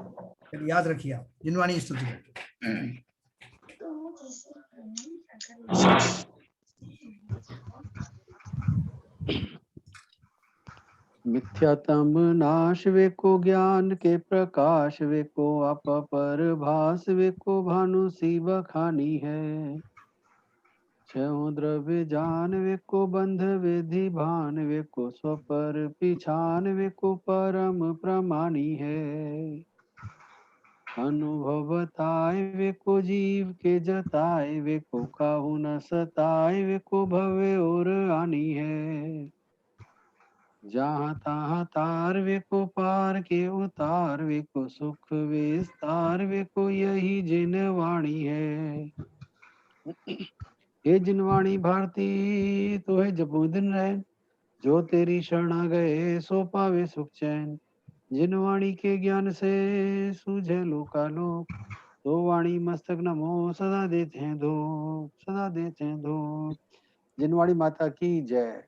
फिर याद रखिए आप जिनवाणी स्तुति। मिथ्यातम नाश वे को ज्ञान के प्रकाश वे को अपर भास वे को भानु सी बखानी है। छह द्रव्य जान वे को बंध विधि भान वे को स्वपर पिछान वे को परम प्रमाणी है। अनुभव बताए वे को जीव के जताए वे को काहू न सताए वे को भवे और आनी है। जहाँ तहाँ तार वे को पार के उतार वे को सुख विस्तार वे को यही जिनवाणी है। हे जिनवाणी भारती तो है जपो दिन रहे, जो तेरी शरणा गए सो पावे सुख चैन। जिनवाणी के ज्ञान से सूझे लोकालोक, तो वाणी मस्तक नमो सदा देते हैं धूप, सदा देते हैं धूप। जिनवाणी माता की जय।